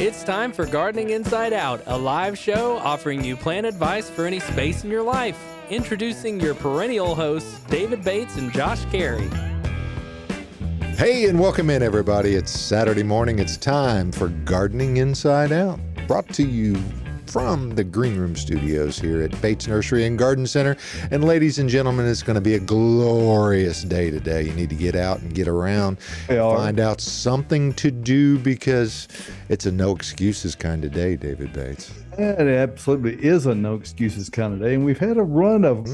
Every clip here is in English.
It's time for Gardening Inside Out, a live show offering you plant advice for any space in your life. Introducing your perennial hosts, David Bates and Josh Carey. Hey, and welcome in, everybody. It's Saturday morning. It's time for Gardening Inside Out, brought to you from the Green Room Studios here at Bates Nursery and Garden Center. And ladies and gentlemen, it's going to be a glorious day today. You need to get out and get around, find out something to do, because it's a no excuses kind of day, David Bates. It absolutely is a no excuses kind of day. And we've had a run of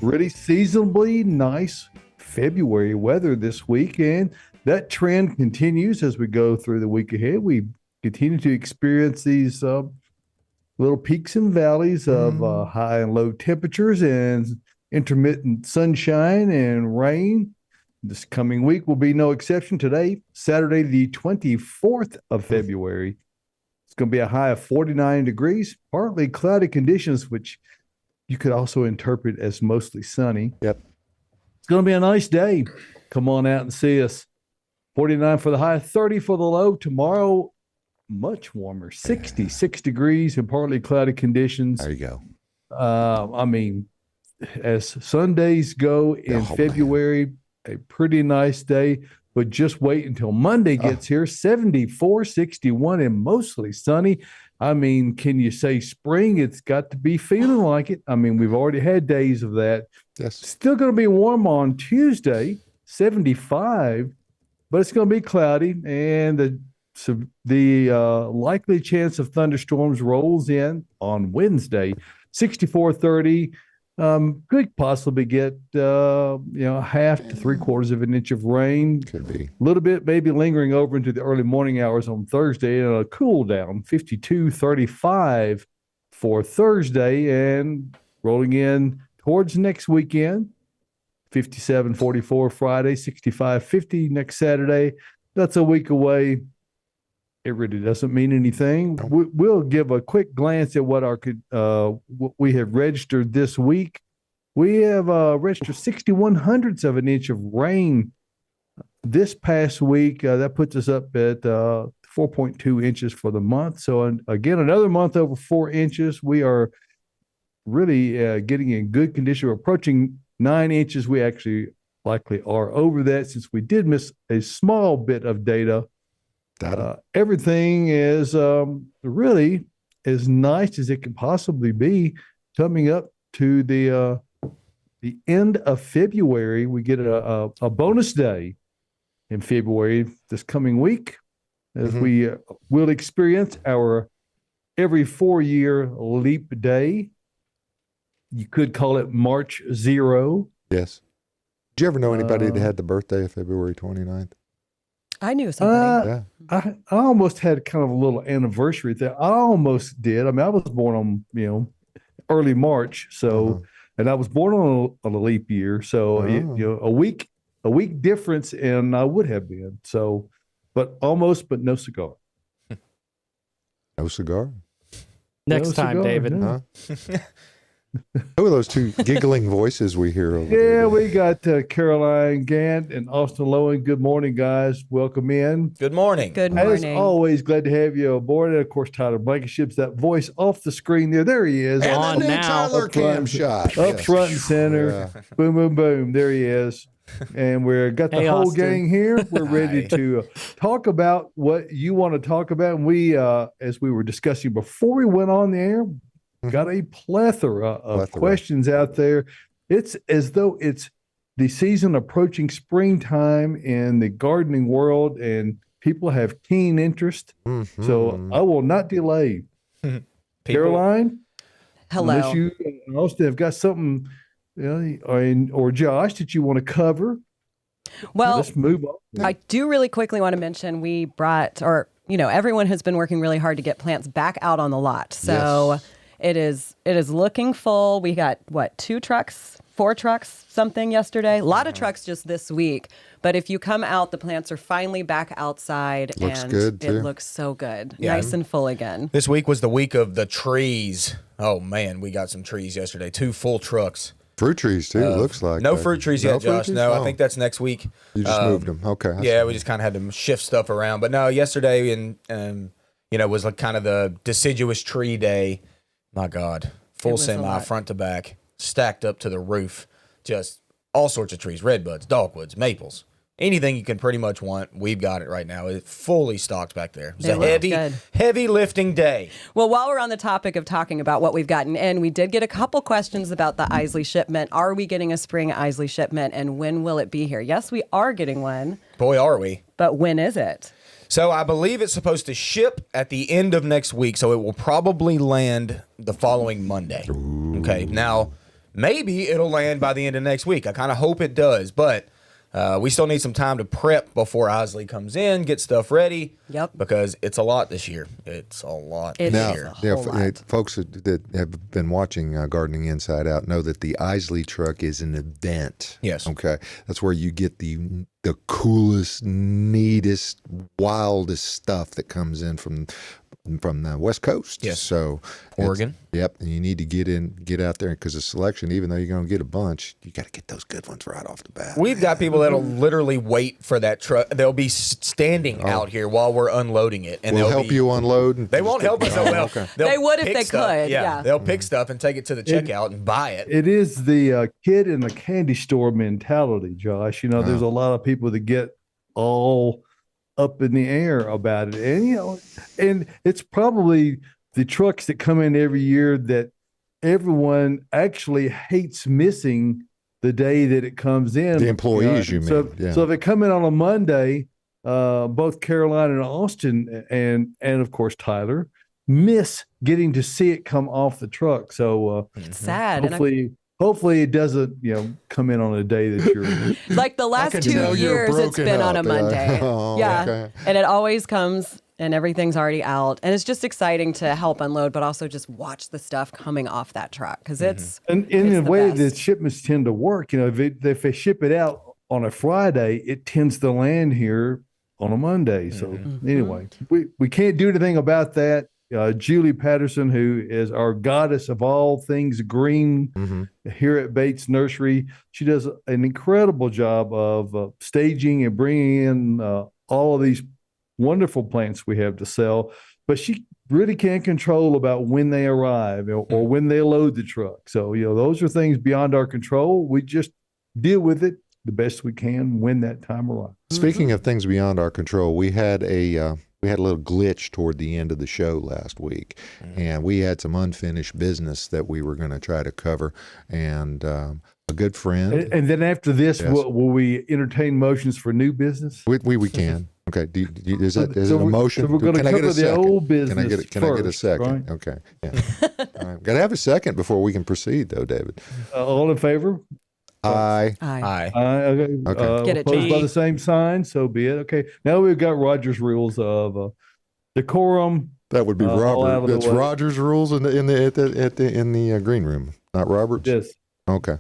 really seasonably nice February weather this week. And that trend continues as we go through the week ahead. We continue to experience these little peaks and valleys of high and low temperatures and intermittent sunshine and rain. This coming week will be no exception. Today, Saturday, the 24th of February, it's going to be a high of 49 degrees, partly cloudy conditions, which you could also interpret as mostly sunny. Yep. It's going to be a nice day. Come on out and see us. 49 for the high, 30 for the low. Tomorrow, much warmer, 66 degrees and partly cloudy conditions. There you go. I mean, as Sundays go in February, a pretty nice day, but just wait until Monday gets here. 74, 61, and mostly sunny. I mean, can you say spring? It's got to be feeling like it. I mean, we've already had days of that. Yes. Still going to be warm on Tuesday, 75, but it's going to be cloudy, and the likely chance of thunderstorms rolls in on Wednesday, 64, 30. Could possibly get, half to 3/4 of an inch of rain. Could be. A little bit maybe lingering over into the early morning hours on Thursday, and a cool down, 52, 35 for Thursday, and rolling in towards next weekend, 57, 44 Friday, 65, 50 next Saturday. That's a week away. It really doesn't mean anything. We'll give a quick glance at what what we have registered this week. We have registered 61/100ths of an inch of rain this past week. That puts us up at 4.2 inches for the month. So again, another month over 4 inches. We are really getting in good condition. We're approaching 9 inches. We actually likely are over that, since we did miss a small bit of data. Everything is really as nice as it can possibly be. Coming up to the end of February, we get a bonus day in February this coming week, as we will experience our every 4-year leap day. You could call it March 0. Yes. Did you ever know anybody that had the birthday of February 29th? I knew somebody. Yeah. I almost had kind of a little anniversary there. I almost did. I mean, I was born on, early March. So, and I was born on a leap year. So, a week difference, and I would have been. So, but almost, but no cigar. No cigar? Next time, David. No. Huh? Who are those two giggling voices we hear over there? Yeah, we got Caroline Gant and Austin Lowen. Good morning, guys. Welcome in. Good morning. Good morning. As always, glad to have you aboard. And of course, Tyler Blankenship's that voice off the screen there. There he is. And On the new now. Tyler Cam shot. Up Yes. front and center. Yeah. Boom, boom, boom. There he is. And we're got the Hey, whole Austin. gang here. We're ready Hi. to talk about what you want to talk about. And we, as we were discussing before we went on the air, got a plethora of questions out there. It's as though it's the season approaching springtime in the gardening world, and people have keen interest. So I will not delay. Caroline, Hello. unless you and Austin have got something, or Josh, that you want to cover. Well, Let's move on. I do really quickly want to mention we brought, everyone has been working really hard to get plants back out on the lot. So it is looking full. We got 2 trucks, 4 trucks, something yesterday. A lot of trucks just this week. But if you come out, the plants are finally back outside. Looks and good, too. It looks so good. Yeah. Nice and full again. This week was the week of the trees. Oh, man, we got some trees yesterday. 2 full trucks. Fruit trees, too, it looks like. No fruit trees No yet, fruit Josh. trees? No, Oh. I think that's next week. You just moved them. Okay. Yeah, we just kind of had to shift stuff around. But no, yesterday, and was like kind of the deciduous tree day. My God, full was a semi, lot. front to back, stacked up to the roof. Just all sorts of trees, redbuds, dogwoods, maples. Anything you can pretty much want, we've got it right now. It's fully stocked back there. It's They a look good. heavy lifting day. Well, while we're on the topic of talking about what we've gotten in, we did get a couple questions about the Isley shipment. Are we getting a spring Isley shipment, and when will it be here? Yes, we are getting one, Boy, are we. but when is it? So I believe it's supposed to ship at the end of next week, so it will probably land the following Monday. Okay, now maybe it'll land by the end of next week. I kind of hope it does, but we still need some time to prep before Isley comes in, get stuff ready. Yep. Because it's a lot this year. It's a lot It this is. year. A whole lot. Folks that have been watching Gardening Inside Out know that the Isley truck is an event. Yes. Okay. That's where you get the coolest, neatest, wildest stuff that comes in from the West Coast. Yes. So Oregon. Yep. And you need to get out there because the selection, even though you're going to get a bunch, you got to get those good ones right off the bat. We've got people that'll literally wait for that truck. They'll be standing out here while we're unloading it, and We'll they'll help you unload. And They won't help us. They'll They would if pick they stuff. could, yeah. They'll pick stuff and take it to the checkout and buy it. It is the kid in the candy store mentality, Josh. There's a lot of people that get all up in the air about it. And it's probably the trucks that come in every year that everyone actually hates missing the day that it comes in. The employees, you mean. So if they come in on a Monday, both Caroline and Austin and of course Tyler miss getting to see it come off the truck. So It's sad. And hopefully it doesn't, come in on a day that you're like the last can 2 tell you're years, it's broken been on a up. Monday. Oh, yeah. okay. And it always comes and everything's already out. And it's just exciting to help unload, but also just watch the stuff coming off that truck because it's. And in it's the the way best. that shipments tend to work, if they ship it out on a Friday, it tends to land here on a Monday. So anyway, we can't do anything about that. Julie Patterson, who is our goddess of all things green here at Bates Nursery, she does an incredible job of staging and bringing in all of these wonderful plants we have to sell. But she really can't control about when they arrive or when they load the truck. So, those are things beyond our control. We just deal with it the best we can when that time arrives. Speaking of things beyond our control, we had a little glitch toward the end of the show last week, and we had some unfinished business that we were going to try to cover. And a good friend. And then after this, Yes. will we entertain motions for new business? We can. Okay. Is it a we're- motion? so we're gonna Can I get a cover the second? old business Can I get a first, second? right? Okay. Yeah. All right. Got to have a second before we can proceed, though, David. All in favor? Aye. Aye. Okay. Okay. Get it, Opposed by Josh. the same sign, so be it. Okay. Now we've got Roger's rules of decorum. That would be all out Robert. of the That's way. Roger's rules in the green room, not Robert's. Yes. Okay.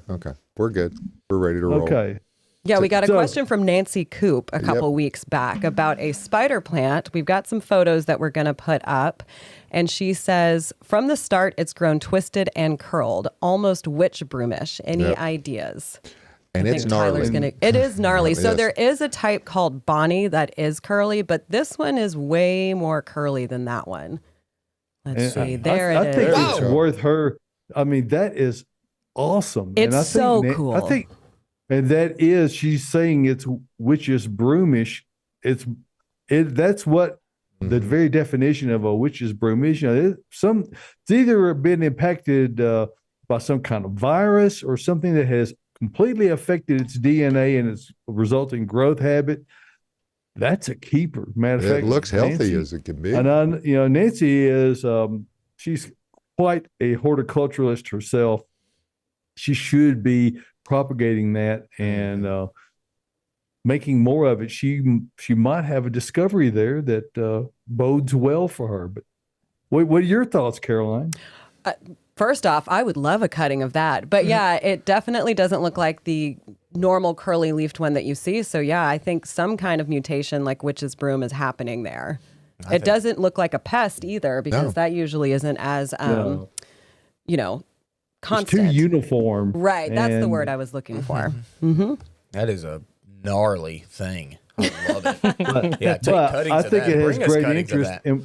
We're good. We're ready to roll. Okay. Yeah, we got a So- question from Nancy Coop a couple weeks back about a spider plant. We've got some photos that we're going to put up. And she says, from the start, it's grown twisted and curled, almost witch broomish. Any Yep. ideas? And I it's think Tyler's gnarly. it is gnarly. So Yes. there is a type called Bonnie that is curly, but this one is way more curly than that one. Let's see. There I it think is. it's worth her. I mean, that is awesome. It's I so think, cool. I think, and that is, she's saying it's witch's broomish. That's what the very definition of a witch's broom is. It's either been impacted by some kind of virus or something that has completely affected its DNA and its resulting growth habit. That's a keeper. Matter of fact, It looks healthy Nancy- as it can be. and Nancy is she's quite a horticulturalist herself. She should be propagating that and making more of it. She might have a discovery there that bodes well for her. But what are your thoughts, Caroline? First off, I would love a cutting of that. But yeah, it definitely doesn't look like the normal curly leafed one that you see. So yeah, I think some kind of mutation like witch's broom is happening there. It doesn't look like a pest either because No. that usually isn't as, No. constant. It's too uniform. Right. That's the and- word I was looking for. That is a gnarly thing. I love it. Yeah, take But cuttings I of think that. it has Bring us great cuttings of interest. that.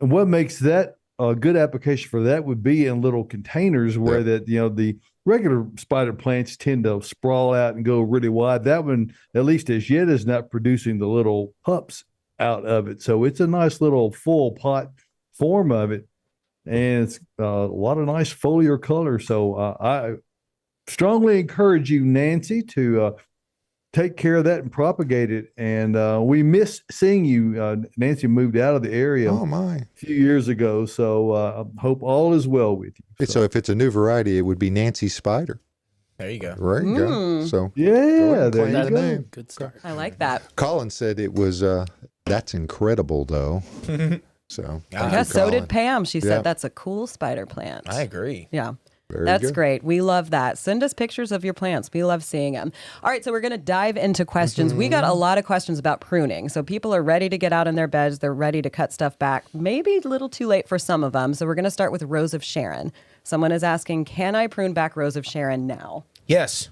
And what makes that a good application for that would be in little containers where that, the regular spider plants tend to sprawl out and go really wide. That one, at least as yet, is not producing the little pups out of it. So it's a nice little full pot form of it. And it's a lot of nice foliar color. So I strongly encourage you, Nancy, to take care of that and propagate it. And we miss seeing you. Nancy moved out of the area a few years ago. So I hope all is well with you. So if it's a new variety, it would be Nancy Spider. There you go. There you go. So yeah, there you go. Name. Good start. I like that. Colin said it was, that's incredible, though. So Yeah, so did Pam. She said that's a cool spider plant. I agree. Yeah. Very That's good. great. We love that. Send us pictures of your plants. We love seeing them. All right, so we're going to dive into questions. We got a lot of questions about pruning. So people are ready to get out in their beds. They're ready to cut stuff back. Maybe a little too late for some of them. So we're going to start with Rose of Sharon. Someone is asking, can I prune back Rose of Sharon now? Yes.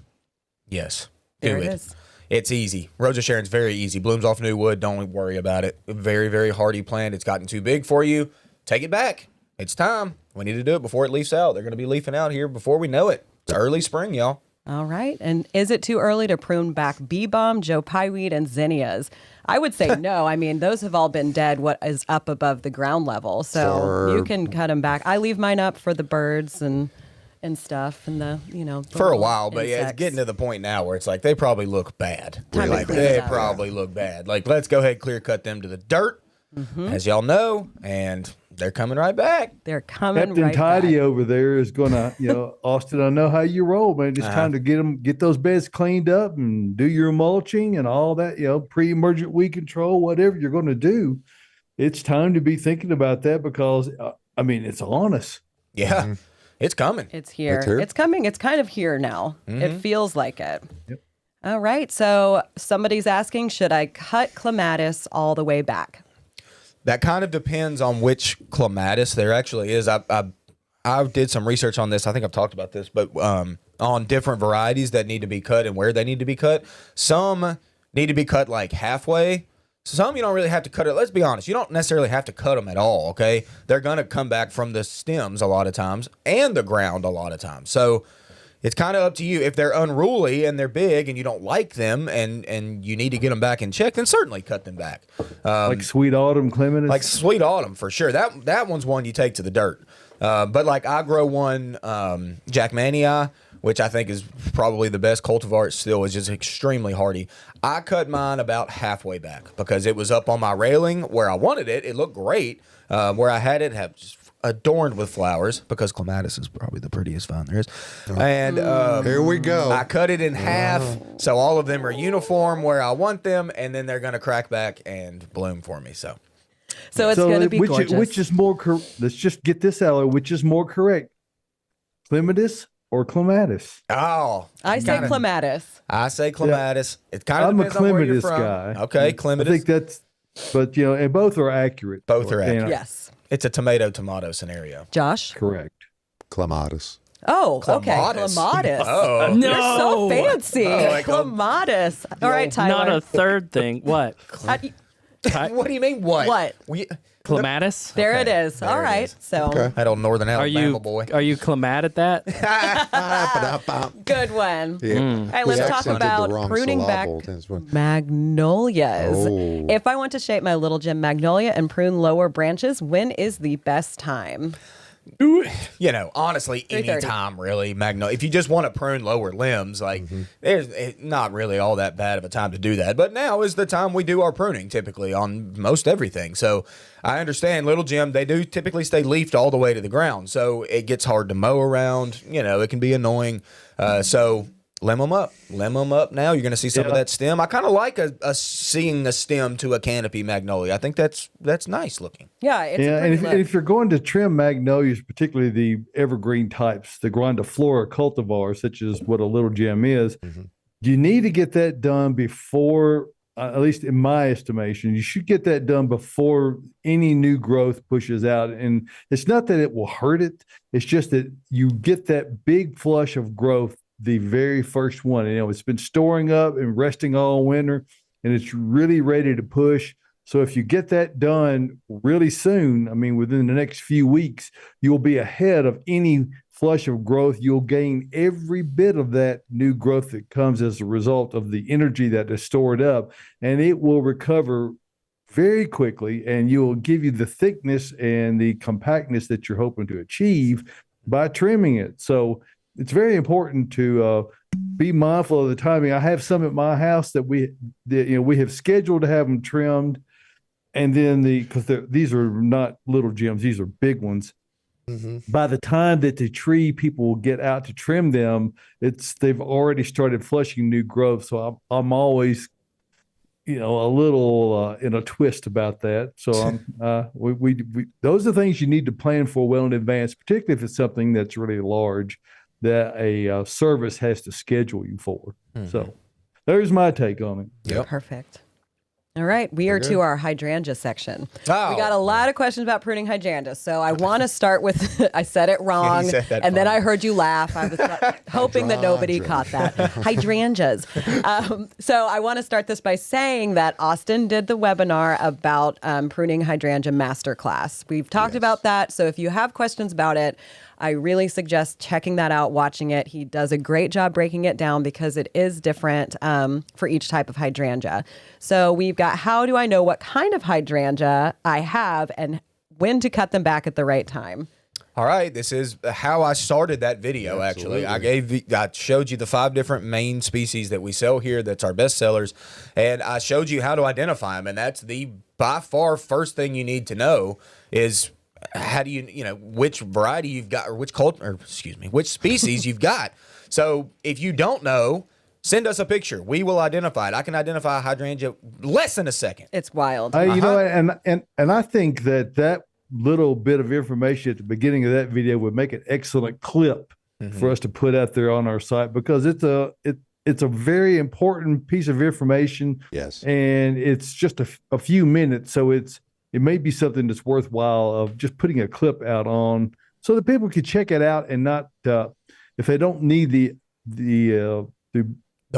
Yes. There Do it it. is. It's easy. Rose of Sharon's very easy. Blooms off new wood. Don't worry about it. Very, very hardy plant. It's gotten too big for you. Take it back. It's time. We need to do it before it leaves out. They're going to be leafing out here before we know it. It's early spring, y'all. All right. And is it too early to prune back bee balm, Joe Pyeweed, and zinnias? I would say no. I mean, those have all been dead what is up above the ground level. So you can cut them back. I leave mine up for the birds and stuff and the For a while, but yeah, it's insects. getting to the point now where it's like they probably look bad. Time to Like clean they it up. probably look bad. Like let's go ahead, clear cut them to the dirt, as y'all know, and they're coming right back. They're coming Captain right Tidy back. over there is gonna, Austin, I know how you roll, man. It's time to get those beds cleaned up and do your mulching and all that, pre-emergent weed control, whatever you're going to do. It's time to be thinking about that because, it's on us. Yeah, it's coming. It's here. It's here. It's coming. It's kind of here now. It feels like it. Yep. All right. So somebody's asking, should I cut clematis all the way back? That kind of depends on which clematis there actually is. I did some research on this. I think I've talked about this, but on different varieties that need to be cut and where they need to be cut. Some need to be cut like halfway. Some you don't really have to cut it. Let's be honest. You don't necessarily have to cut them at all, okay? They're going to come back from the stems a lot of times and the ground a lot of times. So it's kind of up to you. If they're unruly and they're big and you don't like them and you need to get them back in check, then certainly cut them back. Like Sweet Autumn Clematis. Like Sweet Autumn, for sure. That one's one you take to the dirt. But like I grow one, Jackmanii, which I think is probably the best cultivar. It still is just extremely hardy. I cut mine about halfway back because it was up on my railing where I wanted it. It looked great. Where I had it, have just adorned with flowers because clematis is probably the prettiest vine there is. And Here we go. I cut it in half, so all of them are uniform where I want them, and then they're going to crack back and bloom for me. So So it's going to be gorgeous. Which is more let's just get this out of the way. Which is more correct? Clematis or clematis? oh, I say clematis. I say clematis. It kind of I'm a depends on where you're clematis from. guy. Okay, I clematis. think that's, but and both are accurate. Both are accurate. Yes. It's a tomato scenario. Josh? Correct. Clematis. Oh, okay. Clematis. Clematis. Oh, You're so fancy. like Clematis. All right, Tyler. Not a third thing. What? what do you mean? What? What? Clematis? There Okay, it is. there All it right. is. So That old Northern Are Alabama you boy. clemat at that? good one. Yeah. All right, let's We talk accented the about wrong pruning back syllable. That's what- magnolias. Oh. If I want to shape my little gem magnolia and prune lower branches, when is the best time? Honestly, 3:30. anytime really. If you just want to prune lower limbs, there's not really all that bad of a time to do that. But now is the time we do our pruning typically on most everything. So I understand little Jim, they do typically stay leafed all the way to the ground. So it gets hard to mow around. It can be annoying. So limb them up. Limb them up now. You're going to see some of that stem. I kind of like seeing a stem to a canopy magnolia. I think that's nice looking. Yeah, it's a And pretty if, look. and if you're going to trim magnolias, particularly the evergreen types, the grandiflora cultivars, such as what a little gem is, you need to get that done before, at least in my estimation, you should get that done before any new growth pushes out. And it's not that it will hurt it. It's just that you get that big flush of growth the very first one. It's been storing up and resting all winter, and it's really ready to push. So if you get that done really soon, I mean, within the next few weeks, you'll be ahead of any flush of growth. You'll gain every bit of that new growth that comes as a result of the energy that is stored up, and it will recover very quickly, and you'll give you the thickness and the compactness that you're hoping to achieve by trimming it. So it's very important to be mindful of the timing. I have some at my house that we have scheduled to have them trimmed. And then because these are not little gems, these are big ones. Mm-hmm. By the time that the tree people will get out to trim them, they've already started flushing new growth. So I'm always, a little in a twist about that. So we those are things you need to plan for well in advance, particularly if it's something that's really large that a service has to schedule you for. Mm-hmm. So there's my take on it. Yep. Perfect. All right, we are to our hydrangea section. Oh. We got a lot of questions about pruning hydrangeas, so I want to start with, I said it wrong, and then I heard you laugh. I was hoping that nobody caught that. Hydrangeas. So I want to start this by saying that Austin did the webinar about pruning hydrangea masterclass. We've talked about that, so if you have questions about it, I really suggest checking that out, watching it. He does a great job breaking it down because it is different for each type of hydrangea. So we've got, how do I know what kind of hydrangea I have and when to cut them back at the right time? All right, this is how I started that video. Absolutely. Actually, I showed you the 5 different main species that we sell here. That's our best sellers, and I showed you how to identify them. And that's the by far first thing you need to know is how do which variety you've got, or which species you've got. So if you don't know, send us a picture. We will identify it. I can identify a hydrangea less than a second. It's wild. And I think that little bit of information at the beginning of that video would make an excellent clip for us to put out there on our site, because it's a very important piece of information. Yes. And it's just a few minutes. So it may be something that's worthwhile of just putting a clip out on so that people can check it out and not, if they don't need the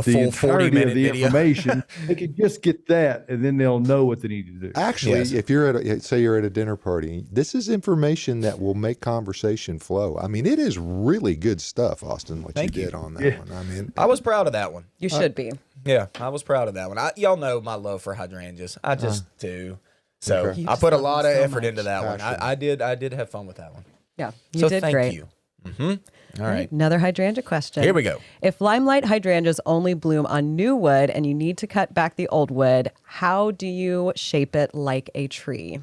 full 40-minute of the video. information, they can just get that, and then they'll know what they need to do. Actually, if you're you're at a dinner party, this is information that will make conversation flow. I mean, it is really good stuff, Austin, what you did on that one. I mean, I was proud of that one. You should be. Yeah, I was proud of that one. Y'all know my love for hydrangeas. I just do. So I put a lot of effort into that one. I did have fun with that one. Yeah, you did great. Thank you. Mm-hmm. All right. Another hydrangea question. Here we go. If limelight hydrangeas only bloom on new wood and you need to cut back the old wood, how do you shape it like a tree?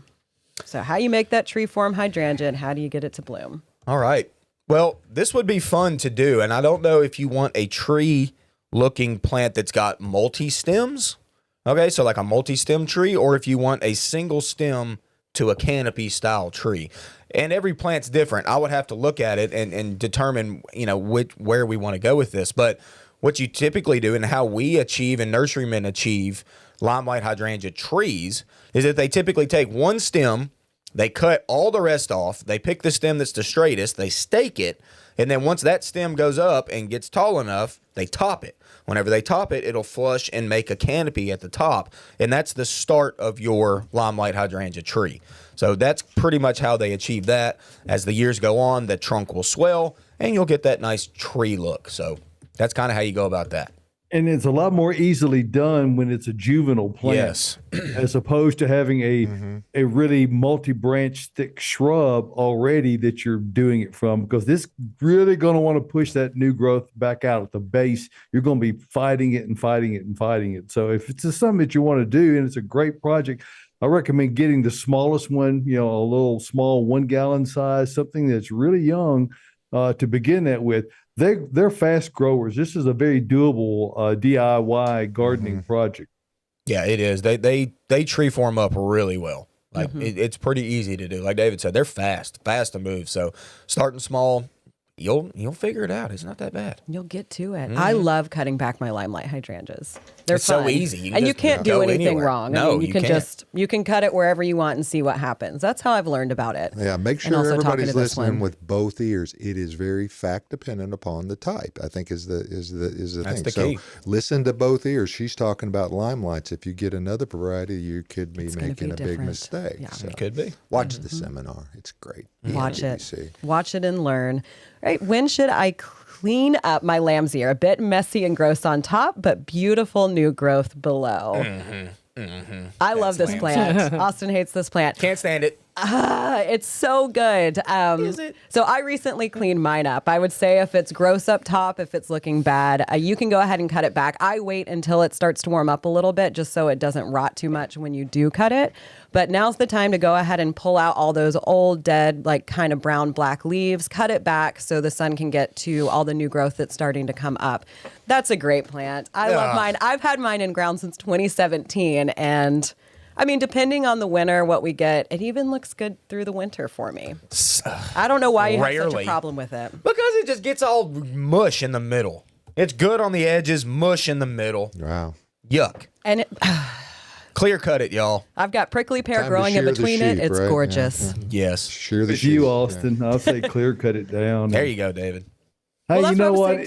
So how you make that tree form hydrangea and how do you get it to bloom? All right. Well, this would be fun to do. And I don't know if you want a tree looking plant that's got multi-stems. Okay, so like a multi-stem tree, or if you want a single stem to a canopy style tree. And every plant's different. I would have to look at it and determine, where we want to go with this. But what you typically do and how we achieve and nurserymen achieve limelight hydrangea trees is that they typically take one stem, they cut all the rest off, they pick the stem that's the straightest, they stake it, and then once that stem goes up and gets tall enough, they top it. Whenever they top it, it'll flush and make a canopy at the top. And that's the start of your limelight hydrangea tree. So that's pretty much how they achieve that. As the years go on, the trunk will swell and you'll get that nice tree look. So that's kind of how you go about that. And it's a lot more easily done when it's a juvenile plant, yes, as opposed to having a really multi-branch thick shrub already that you're doing it from, because this really going to want to push that new growth back out at the base. You're going to be fighting it and fighting it and fighting it. So if it's something that you want to do and it's a great project, I recommend getting the smallest one, a little small 1 gallon size, something that's really young to begin that with. They're fast growers. This is a very doable DIY gardening project. Yeah, it is. They tree form up really well. Like it's pretty easy to do. Like David said, they're fast to move. So starting small, you'll figure it out. It's not that bad. You'll get to it. I love cutting back my limelight hydrangeas. They're It's so fun. easy. You can and you just can't do go anything anywhere. wrong. No, you you can can't. you can cut it wherever you want and see what happens. That's how I've learned about it. Yeah, make And sure also talking everybody's to this listening one. with both ears. It is very fact dependent upon the type. I think is the That's thing. the So key. listen to both ears. She's talking about limelights. If you get another variety, you could be It's gonna making be a big different. mistake. Yeah. So It could be. watch the seminar. It's great. Watch it. BBC. Watch it and learn. Right. When should I clean up my lamb's ear? A bit messy and gross on top, but beautiful new growth below. I love this lamb's plant. Austin hates this plant. Can't stand it. It's so good. Is it? So I recently cleaned mine up. I would say if it's gross up top, if it's looking bad, you can go ahead and cut it back. I wait until it starts to warm up a little bit just so it doesn't rot too much when you do cut it. But now's the time to go ahead and pull out all those old, dead, like kind of brown, black leaves, cut it back so the sun can get to all the new growth that's starting to come up. That's a great plant. I love mine. I've had mine in ground since 2017. And I mean, depending on the winter, what we get, it even looks good through the winter for me. I don't know why you have such Rarely. a problem with it. Because it just gets all mush in the middle. It's good on the edges, mush in the middle. Wow. Yuck. And Clear cut it, y'all. I've got prickly pear Time to growing in shear the between it. sheep, It's right? gorgeous. Yes. Sure the It's you, sheep. Austin. I'll say clear cut it down. There you go, David. Hey, Well, you that's know what I what?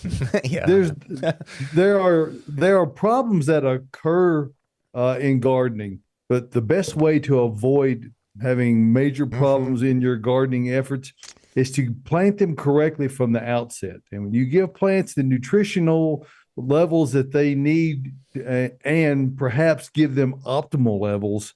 was saying too. Yeah. There are problems that occur in gardening, but the best way to avoid having major problems in your gardening efforts is to plant them correctly from the outset. And when you give plants the nutritional levels that they need and perhaps give them optimal levels,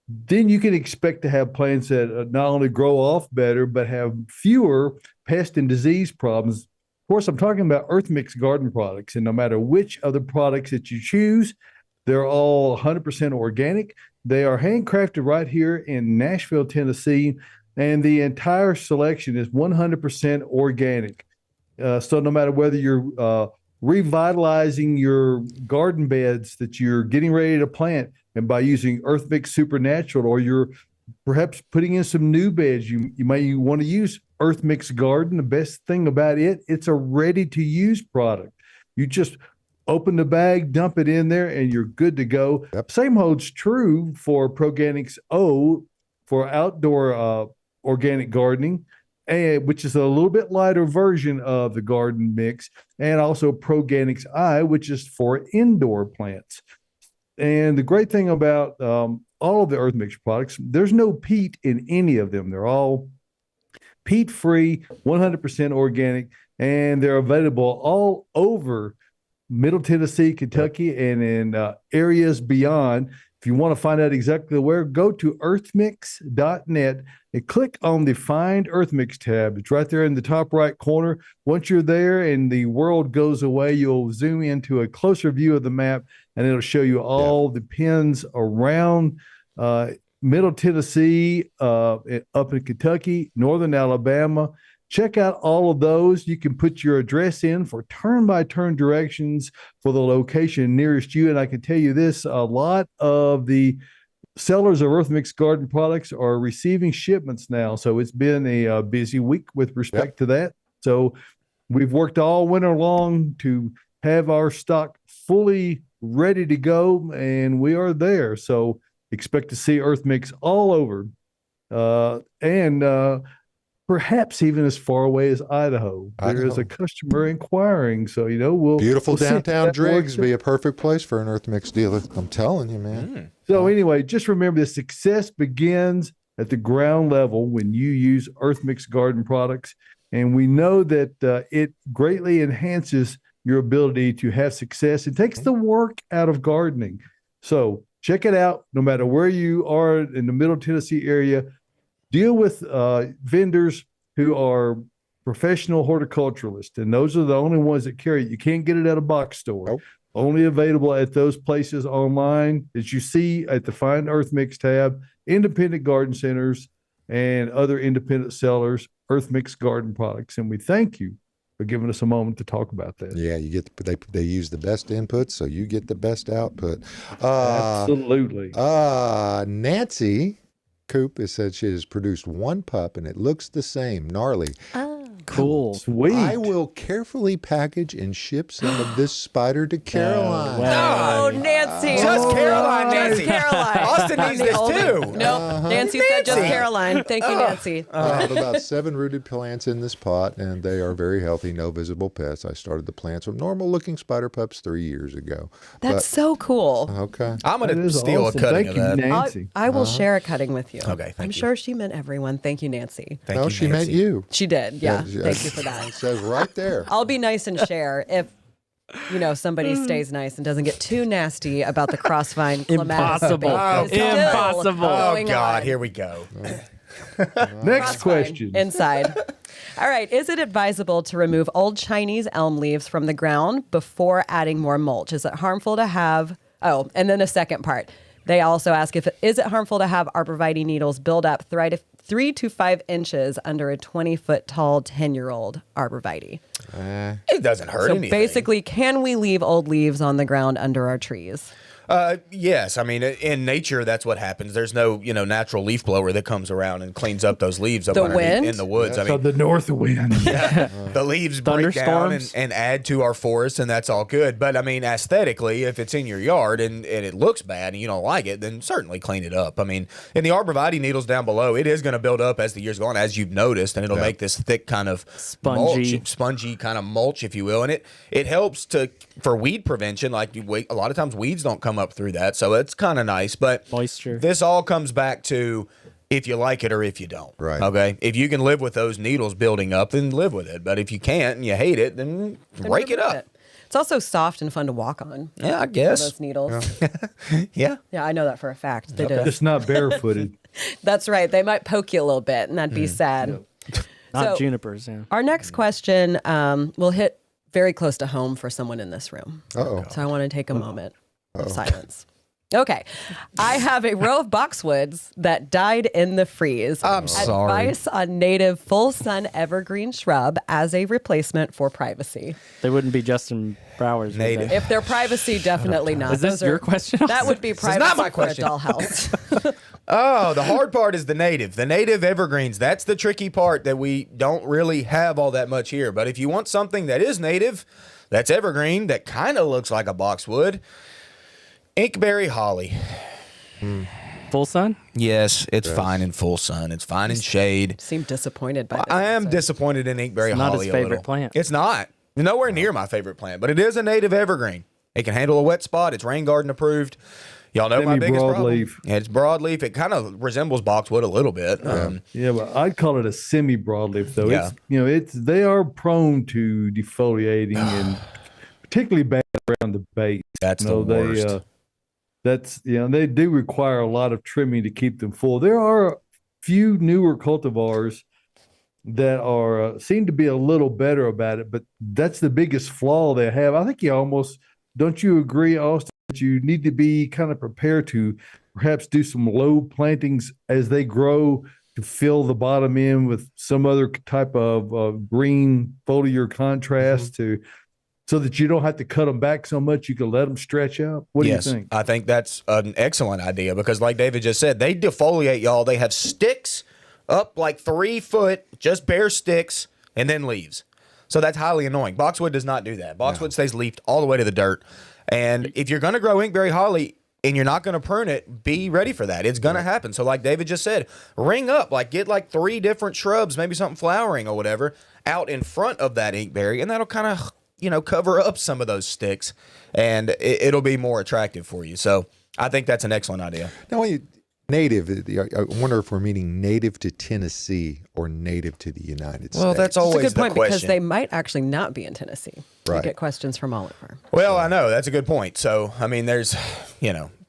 then you can expect to have plants that not only grow off better, but have fewer pest and disease problems. Of course, I'm talking about Earth Mix garden products, and no matter which of the products that you choose, they're all 100% organic. They are handcrafted right here in Nashville, Tennessee, and the entire selection is 100% organic. So no matter whether you're revitalizing your garden beds that you're getting ready to plant, and by using Earth Mix Supernatural, or you're perhaps putting in some new beds, you may want to use Earth Mix Garden. The best thing about it, it's a ready-to-use product. You just open the bag, dump it in there, and you're good to go. Yep. Same holds true for Proganics O for outdoor organic gardening, which is a little bit lighter version of the garden mix, and also Proganics I, which is for indoor plants. And the great thing about all of the Earth Mix products, there's no peat in any of them. They're all peat-free, 100% organic, and they're available all over Middle Tennessee, Kentucky, and in areas beyond. If you want to find out exactly where, go to earthmix.net and click on the Find Earth Mix tab. It's right there in the top right corner. Once you're there and the world goes away, you'll zoom into a closer view of the map, and it'll show you all the pins around Middle Tennessee, up in Kentucky, Northern Alabama. Check out all of those. You can put your address in for turn-by-turn directions for the location nearest you. And I can tell you this, a lot of the sellers of Earth Mix garden products are receiving shipments now. So it's been a busy week with respect to that. So we've worked all winter long to have our stock fully ready to go, and we are there. So expect to see Earth Mix all over. And perhaps even as far away as Idaho. There is a customer inquiring. So, we'll. Beautiful we'll see if downtown that Driggs works. be a perfect place for an Earth Mix dealer. I'm telling you, man. So, anyway, just remember the success begins at the ground level when you use Earth Mix garden products. And we know that it greatly enhances your ability to have success. It takes the work out of gardening. So, check it out no matter where you are in the Middle Tennessee area. Deal with vendors who are professional horticulturalists, and those are the only ones that carry it. You can't get it at a box store. Nope. Only available at those places online that you see at the Find Earth Mix tab, independent garden centers, and other independent sellers, Earth Mix garden products. And we thank you for giving us a moment to talk about that. Yeah, you get they use the best input, so you get the best output. Absolutely. Nancy Coop has said she has produced one pup and it looks the same, gnarly. Oh. Cool. Sweet. I will carefully package and ship some of this spider to Caroline. wow. Oh, Nancy. Just Caroline, Nancy. Just Caroline. Austin needs The this only- too. Nope. Nancy said just Nancy. Caroline. Thank you, Nancy. I have about 7 rooted plants in this pot, and they are very healthy, no visible pests. I started the plants from normal-looking spider pups 3 years ago. That's so cool. Okay. I'm That going to is steal awesome. a cutting Thank of you, that. Nancy. I will share a cutting with you. Okay, thank I'm you. sure she meant everyone. Thank you, Nancy. Thank No, you, she meant Nancy. you. She did. Yeah. Yeah, Thank you for that. It says right there. I'll be nice and share if somebody stays nice and doesn't get too nasty about the crossvine clematis Impossible. debate. Oh, It's still impossible. Oh, going God. on. Here we go. Next Crossvine question. inside. All right. Is it advisable to remove old Chinese elm leaves from the ground before adding more mulch? Is it harmful to have? Oh, and then the second part. They also ask is it harmful to have arborvitae needles build up 3 to 5 inches under a 20-foot tall 10-year-old arborvitae? It doesn't hurt So anything. basically, can we leave old leaves on the ground under our trees? Yes, I mean in nature that's what happens. There's no natural leaf blower that comes around and cleans up those leaves up The underneath wind? in the woods. I So mean, the north wind. the leaves break down Thunderstorms? and add to our forest, and that's all good. But I mean, aesthetically, if it's in your yard and it looks bad and you don't like it, then certainly clean it up. I mean, in the arborvitae needles down below, it is going to build up as the years go on, as you've noticed, and it'll make this thick kind of spongy kind of mulch, if you will, and it helps for weed prevention. Like a lot of times, weeds don't come up through that, so it's kind of nice. But Moisture. this all comes back to if you like it or if you don't. Right. Okay. If you can live with those needles building up, then live with it. But if you can't and you hate it, then rake it Remove up. It's also soft and fun to walk on. Yeah, I guess. Those needles. Yeah. Yeah, I know that for a fact. They do. Just not barefooted. That's right. They might poke you a little bit, and that'd be sad. Not So- junipers. Yeah. Our next question will hit very close to home for someone in this room. Uh-oh. So I want to take a moment of silence. Okay. I have a row of boxwoods that died in the freeze. I'm sorry. Advice on native full sun evergreen shrub as a replacement for privacy. They wouldn't be Justin Brower's. would Native. they? If they're privacy, definitely not. Is this Those your are- question? That would be is privacy not my for a question. dollhouse. Oh, the hard part is the native. The native evergreens. That's the tricky part that we don't really have all that much here. But if you want something that is native, that's evergreen, that kind of looks like a boxwood, inkberry holly. Full sun? Yes, it's fine in full sun. It's fine in shade. Seem disappointed by this. I am answer. disappointed in inkberry It's not holly his a favorite little. plant. It's not. Nowhere near my favorite plant, but it is a native evergreen. It can handle a wet spot. It's rain garden approved. Y'all know my biggest problem. Semi-broadleaf. Yeah, it's broadleaf. It kind of resembles boxwood a little bit. Yeah, but I'd call it a semi-broadleaf though. Yeah. They are prone to defoliating and particularly bad around the base. That's the worst. They do require a lot of trimming to keep them full. There are a few newer cultivars that are seem to be a little better about it, but that's the biggest flaw they have. I think don't you agree, Austin, that you need to be kind of prepared to perhaps do some low plantings as they grow to fill the bottom end with some other type of green foliar contrast so that you don't have to cut them back so much. You can let them stretch out. What do you think? I think that's an excellent idea because, like David just said, they defoliate, y'all. They have sticks up like 3 foot, just bare sticks, and then leaves. So that's highly annoying. Boxwood does not do that. Boxwood stays leafed all the way to the dirt. And if you're going to grow inkberry holly and you're not going to prune it, be ready for that. It's going to happen. So like David just said, ring up, get like 3 different shrubs, maybe something flowering or whatever, out in front of that inkberry, and that'll kind of cover up some of those sticks, and it'll be more attractive for you. So I think that's an excellent idea. Now, native, I wonder if we're meaning native to Tennessee or native to the United States. Well, that's That's a always good point the question. because they might actually not be in Tennessee. We Right. get questions from all over. Well, I know that's a good point. So I mean, there's,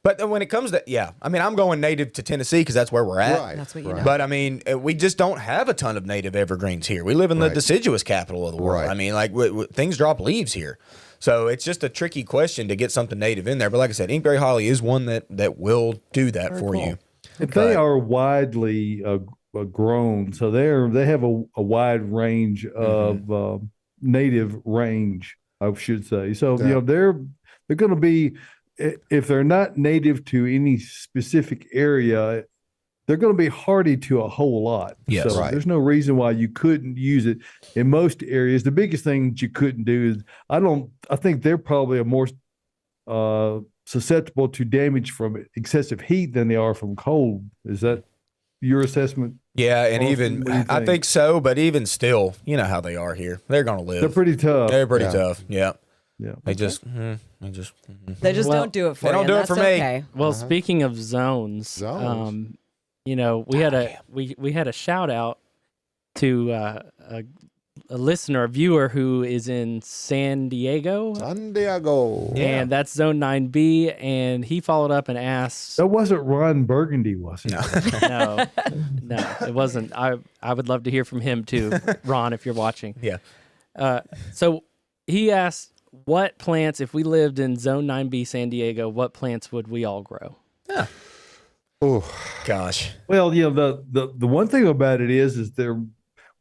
but when it comes to, I mean, I'm going native to Tennessee because that's where we're at. Right. That's what you know. But I mean, we just don't have a ton of native evergreens here. We live in the Right. deciduous capital of the world. Right. I mean, things drop leaves here. So it's just a tricky question to get something native in there. But like I said, inkberry holly is one that will do that for you. If they are widely grown, so they have a wide range of native range, I should say. So they're going to be, if they're not native to any specific area, they're going to be hardy to a whole lot. Yes. So Right. there's no reason why you couldn't use it in most areas. The biggest thing that you couldn't do is I think they're probably a more susceptible to damage from excessive heat than they are from cold. Is that your assessment? Yeah, and Austin, even what do you I think? think so, but even still, you know how they are here. They're going to live. They're pretty tough. They're pretty Yeah. tough. Yeah. Yeah. They just They just Well, don't do it for they you. don't do and it for that's me. okay. Well, speaking of zones, Zones. you know, we had a shout out to a listener, a viewer who is in San Diego, San Diego. and that's Zone 9B, and he followed up and asked. That wasn't Ron Burgundy, was it? No, no, it wasn't. I would love to hear from him too, Ron, if you're watching. yeah. So he asked, what plants, if we lived in Zone 9B San Diego, what plants would we all grow? Oh, Gosh. Well, you know, the one thing about it is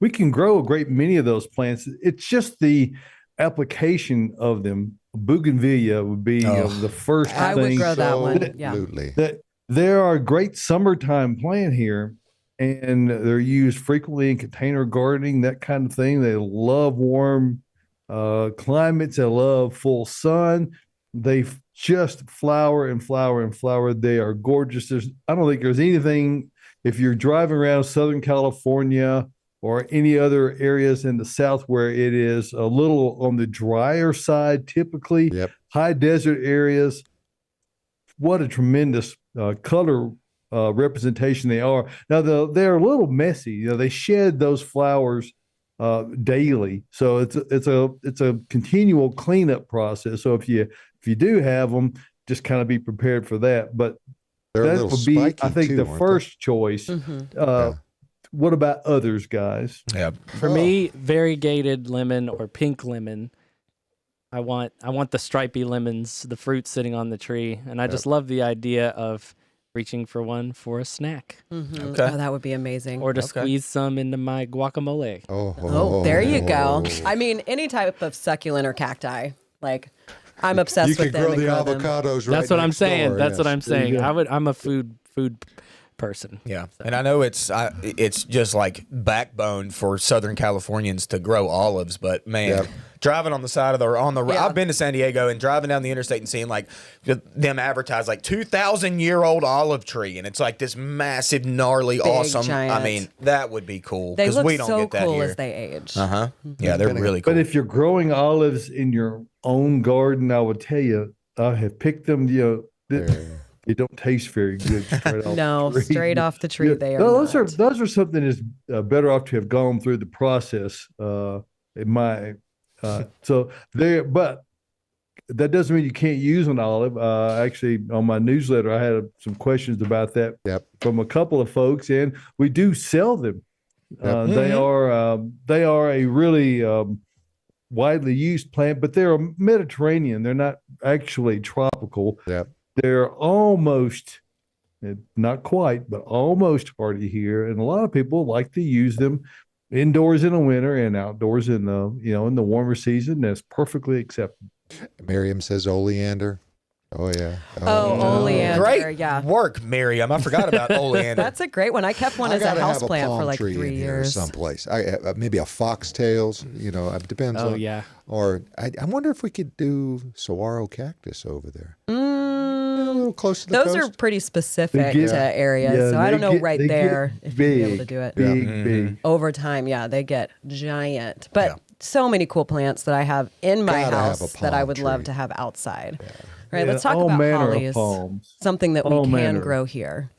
we can grow a great many of those plants. It's just the application of them. Bougainvillea would be the first I would thing. grow that one. Yeah. absolutely. That there are a great summertime plant here, and they're used frequently in container gardening, that kind of thing. They love warm climates. They love full sun. They just flower and flower and flower. They are gorgeous. I don't think there's anything, if you're driving around Southern California or any other areas in the South where it is a little on the drier side, typically Yep. high desert areas. What a tremendous color representation they are. Now they're a little messy. You know, they shed those flowers daily, so it's a continual cleanup process. So if you do have them, just kind of be prepared for that. But They're a that little would be, spiky I think, too, the aren't first choice. Yeah. What about others, guys? Yeah. For me, variegated lemon or pink lemon. I want the stripy lemons, the fruit sitting on the tree, and I just love the idea of reaching for one for a snack Okay. Oh, that would be amazing. or to squeeze some into my guacamole. Oh, there you go. I mean, any type of succulent or cacti. Like, I'm obsessed You with could them. grow and the grow them. avocados right That's what I'm next saying. door, That's what yes. I'm saying. go. I'm a food person. Yeah, and I know it's just like backbone for Southern Californians to grow olives, but man, Yep. driving on the side of Yeah. I've been to San Diego and driving down the interstate and seeing like them advertise like 2,000-year-old olive tree, and it's like this massive, gnarly, awesome. giant. I mean, that would be cool They because look we don't so get that cool here. as they age. Yeah, they're really cool. But if you're growing olives in your own garden, I would tell you, I have picked them. You know, they don't taste very good. Straight off No, the tree. straight off the tree, Yeah, they are. those not. those are something that's better off to have gone through the process. In my so there, but that doesn't mean you can't use an olive. Actually, on my newsletter, I had some questions about that Yep. from a couple of folks, and we do sell them. They are a really widely used plant, but they're Mediterranean. They're not actually tropical. Yep. They're almost, not quite, but almost hardy here, and a lot of people like to use them indoors in the winter and outdoors in the in the warmer season. That's perfectly acceptable. Miriam says oleander. Oh yeah. Oh, oleander. Great Yeah. work, Miriam. I forgot about oleander. That's a great one. I kept one I as a gotta have house plant palm for like tree 3 in here years. someplace. Maybe a foxtails. It depends. Oh on, yeah. Or I wonder if we could do saguaro cactus over there. A little close to the Those coast. are pretty specific get- to areas, yeah, so I they don't know get- right they get there if you'd be able to do it. Big. Over time, yeah, they get giant. But Yeah. so many cool plants that I have in my Gotta have a house that I palm would love tree. to have outside. Right, Yeah, let's talk all about manner of hollies. palms. Something that we All can manner. grow here.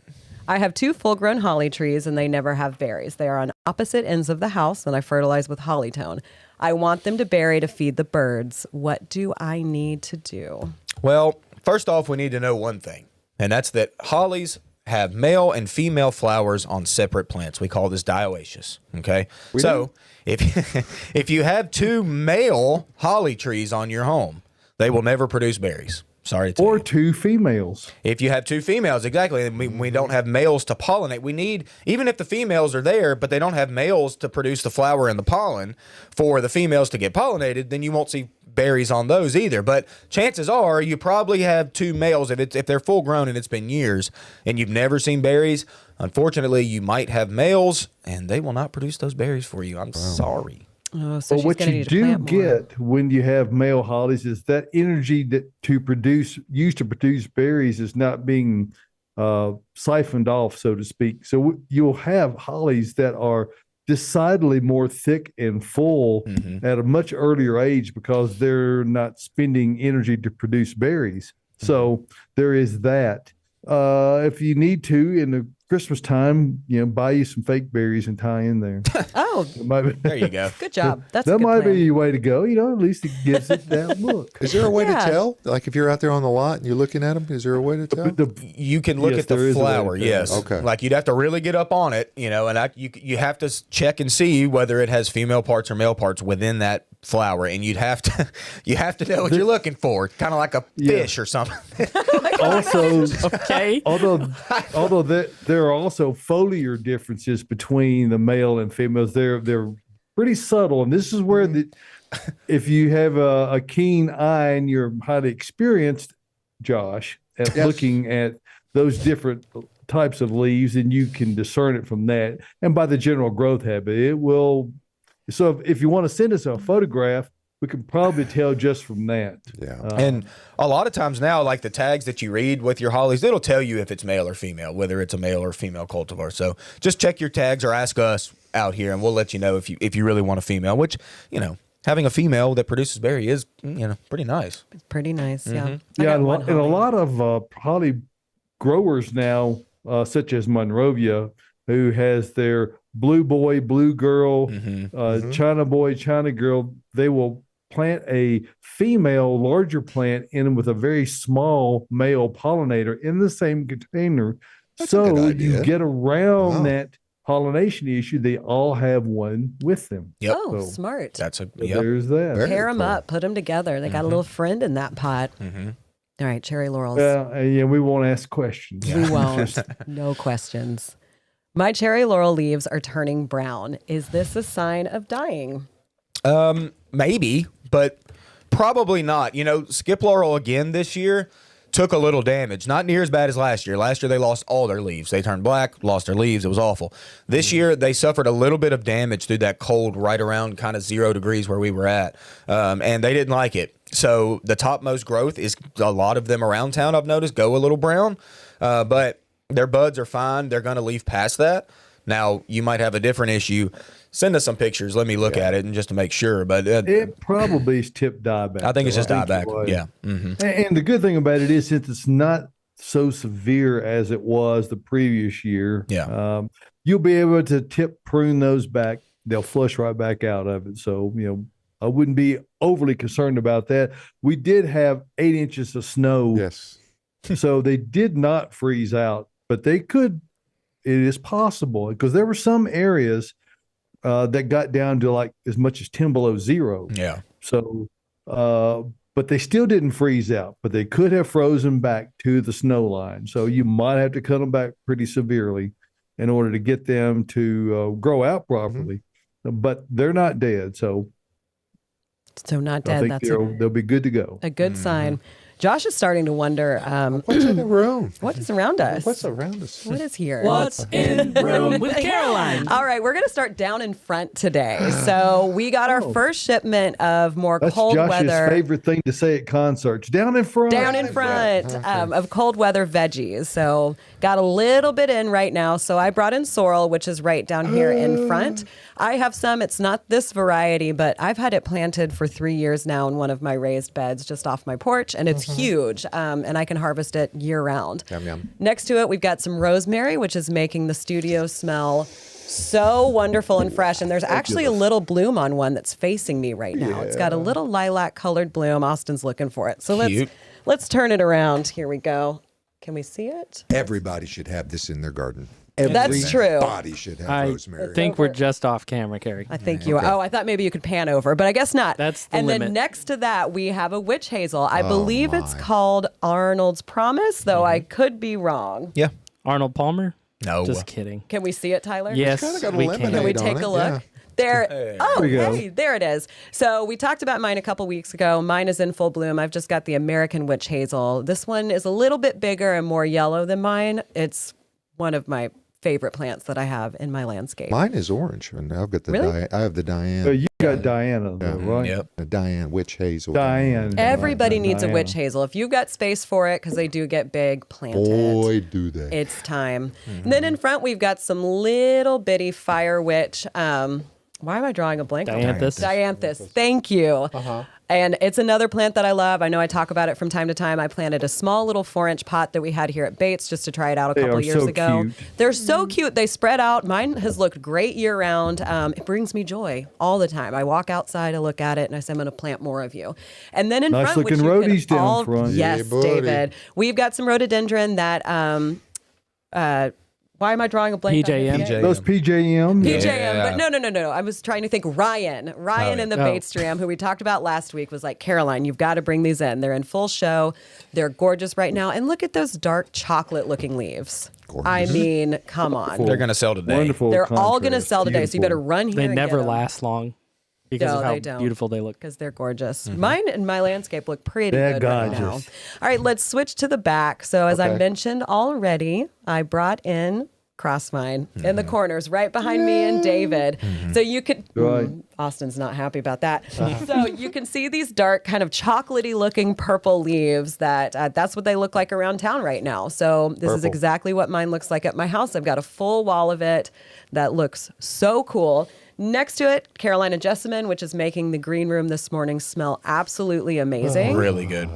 I have 2 full-grown holly trees, and they never have berries. They are on opposite ends of the house, and I fertilize with hollytone. I want them to berry to feed the birds. What do I need to do? Well, first off, we need to know one thing, and that's that hollies have male and female flowers on separate plants. We call this dioecious. Okay, so if you have 2 male holly trees on your home, they will never produce berries. Sorry to tell Or you. 2 females. If you have 2 females, exactly, and we don't have males to pollinate. We need, even if the females are there, but they don't have males to produce the flower and the pollen for the females to get pollinated, then you won't see berries on those either. But chances are you probably have 2 males if they're full grown and it's been years and you've never seen berries. unfortunately, you might have males, and they will not produce those berries for you. I'm sorry. Oh, so But she's what gonna you need to do plant more. get when you have male hollies is that energy that used to produce berries is not being siphoned off, so to speak. So you'll have hollies that are decidedly more thick and full at a much earlier age because they're not spending energy to produce berries. So there is that. If you need to in the Christmas time, buy you some fake berries and tie in there. Oh, There you go. good job. That's a That good might plan. be your way to go. At least it gives it that look. Is there a way Yeah. to tell? Like if you're out there on the lot and you're looking at them, is there a way to tell? You can look Yes, at the there is a way to flower, tell. yes. Okay. Like you'd have to really get up on it, and you have to check and see whether it has female parts or male parts within that flower, and you have to know what you're looking for, kind of like a fish or something. Also, Okay. although there are also foliar differences between the male and females, they're pretty subtle, and this is where if you have a keen eye and you're highly experienced, Josh, at Yes. looking at those different types of leaves, and you can discern it from that, and by the general growth habit, it will. So if you want to send us a photograph, we can probably tell just from that. Yeah. And a lot of times now, like the tags that you read with your hollies, it'll tell you if it's male or female, whether it's a male or female cultivar. So just check your tags or ask us out here, and we'll let you know if you really want a female. Which having a female that produces berry is pretty nice. It's pretty nice. Yeah. I Yeah, got and one a holly. lot of holly growers now, such as Monrovia, who has their blue boy, blue girl, China boy, China girl, they will plant a female, larger plant in with a very small male pollinator in the same container. That's a good So idea. you get around Wow. that pollination issue. They all have one with them. Yep. Oh, So- smart. That's a So yep. there's that. Very Pair them cool. up, put them together. They got a little friend in that pot. All right, cherry laurels. Yeah, we won't ask questions. We won't. No questions. My cherry laurel leaves are turning brown. Is this a sign of dying? Maybe, but probably not. Skip laurel again this year took a little damage. Not near as bad as last year. Last year they lost all their leaves. They turned black, lost their leaves. It was awful. This year they suffered a little bit of damage through that cold right around kind of 0 degrees where we were at. And they didn't like it. So the topmost growth is a lot of them around town, I've noticed, go a little brown. But their buds are fine. They're going to leave past that. Now, you might have a different issue. Send us some pictures. Let me look at it and just to make sure. But It probably is tip dieback. I think it's just it dieback. was. Yeah. And the good thing about it is, since it's not so severe as it was the previous year, Yeah. you'll be able to tip prune those back. They'll flush right back out of it. So, I wouldn't be overly concerned about that. We did have 8 inches of snow. Yes. So they did not freeze out, but they could. It is possible because there were some areas that got down to like as much as 10 below zero. Yeah. So, but they still didn't freeze out, but they could have frozen back to the snow line. So you might have to cut them back pretty severely in order to get them to grow out properly. But they're not dead. So So not I dead. think That's they'll be good to go. a good sign. Josh is starting to wonder What's in the room? what is around us. What's around us? What is here? What's in room with Caroline? All right, we're going to start down in front today. So we got our first shipment of more That's cold Josh's weather. favorite thing to say at concerts. Down in front. Down in front of cold weather veggies. So got a little bit in right now. So I brought in sorrel, which is right down here in front. I have some. It's not this variety, but I've had it planted for 3 years now in one of my raised beds just off my porch, and it's huge. And I can harvest it year round. Yum, yum. Next to it, we've got some rosemary, which is making the studio smell so wonderful and fresh. And there's actually a little bloom on one that's facing me right now. It's got a little lilac colored bloom. Austin's looking for it. So Cute. let's turn it around. Here we go. Can we see it? Everybody should have this in their garden. That's true. Everybody should have I rosemary. think we're just off camera, Carrie. I think you are. Oh, I thought maybe you could pan over, but I guess not. That's the and limit. then next to that, we have a witch hazel. I believe it's called Arnold's Promise, though I could be wrong. Yeah. Arnold Palmer? No. Just kidding. Can we see it, Tyler? Yes, kinda got a we lemonade. Can we on take it, a look? yeah. There. Oh, we go. hey, there it is. So we talked about mine a couple weeks ago. Mine is in full bloom. I've just got the American witch hazel. This one is a little bit bigger and more yellow than mine. It's one of my favorite plants that I have in my landscape. Mine is orange, and I've got the Really? I have the Diane. You got Diana, though, right? Yep. The Diane witch hazel. Diane. Everybody needs a Diana. witch hazel. If you've got space for it, because they do get big, plant it. Boy, do they! It's time. And then in front, we've got some little bitty fire witch. Why am I drawing a blank? on that? Dianthus. Dianthus. Thank you. And it's another plant that I love. I know I talk about it from time to time. I planted a small little 4-inch pot that we had here at Bates just to try it out a They couple are years so ago. cute. They're so cute. They spread out. Mine has looked great year round. It brings me joy all the time. I walk outside, I look at it, and I say, I'm going to plant more of you. And then in Nice front, which looking you can rhodies down all, front. Yes, Yeah, buddy. David. We've got some rhododendron that why am I drawing a blank? on his PJM. name? Those PJM. PJM, Yeah. but no. I was trying to think Ryan in the Bates Tram, who we talked about last week, was like, Caroline, you've got to bring these in. They're in full show. They're gorgeous right now. And look at those dark chocolate looking leaves. I mean, come on. They're going to sell today. Wonderful. They're all going to contrast. sell today, so you better Beautiful. run here They and never get 'em. last long because No, of how they don't. beautiful they look. Because they're gorgeous. Mine and my landscape look pretty They're good right now. gorgeous. All right, let's switch to the back. So as I Okay. mentioned already, I brought in crossvine in the corners right behind me and David. So you could, Right. Austin's not happy about that. So you can see these dark kind of chocolatey looking purple leaves that's what they look like around town right now. So this is Purple. exactly what mine looks like at my house. I've got a full wall of it that looks so cool. Next to it, Carolina jessamine, which is making the green room this morning smell absolutely amazing. Really good.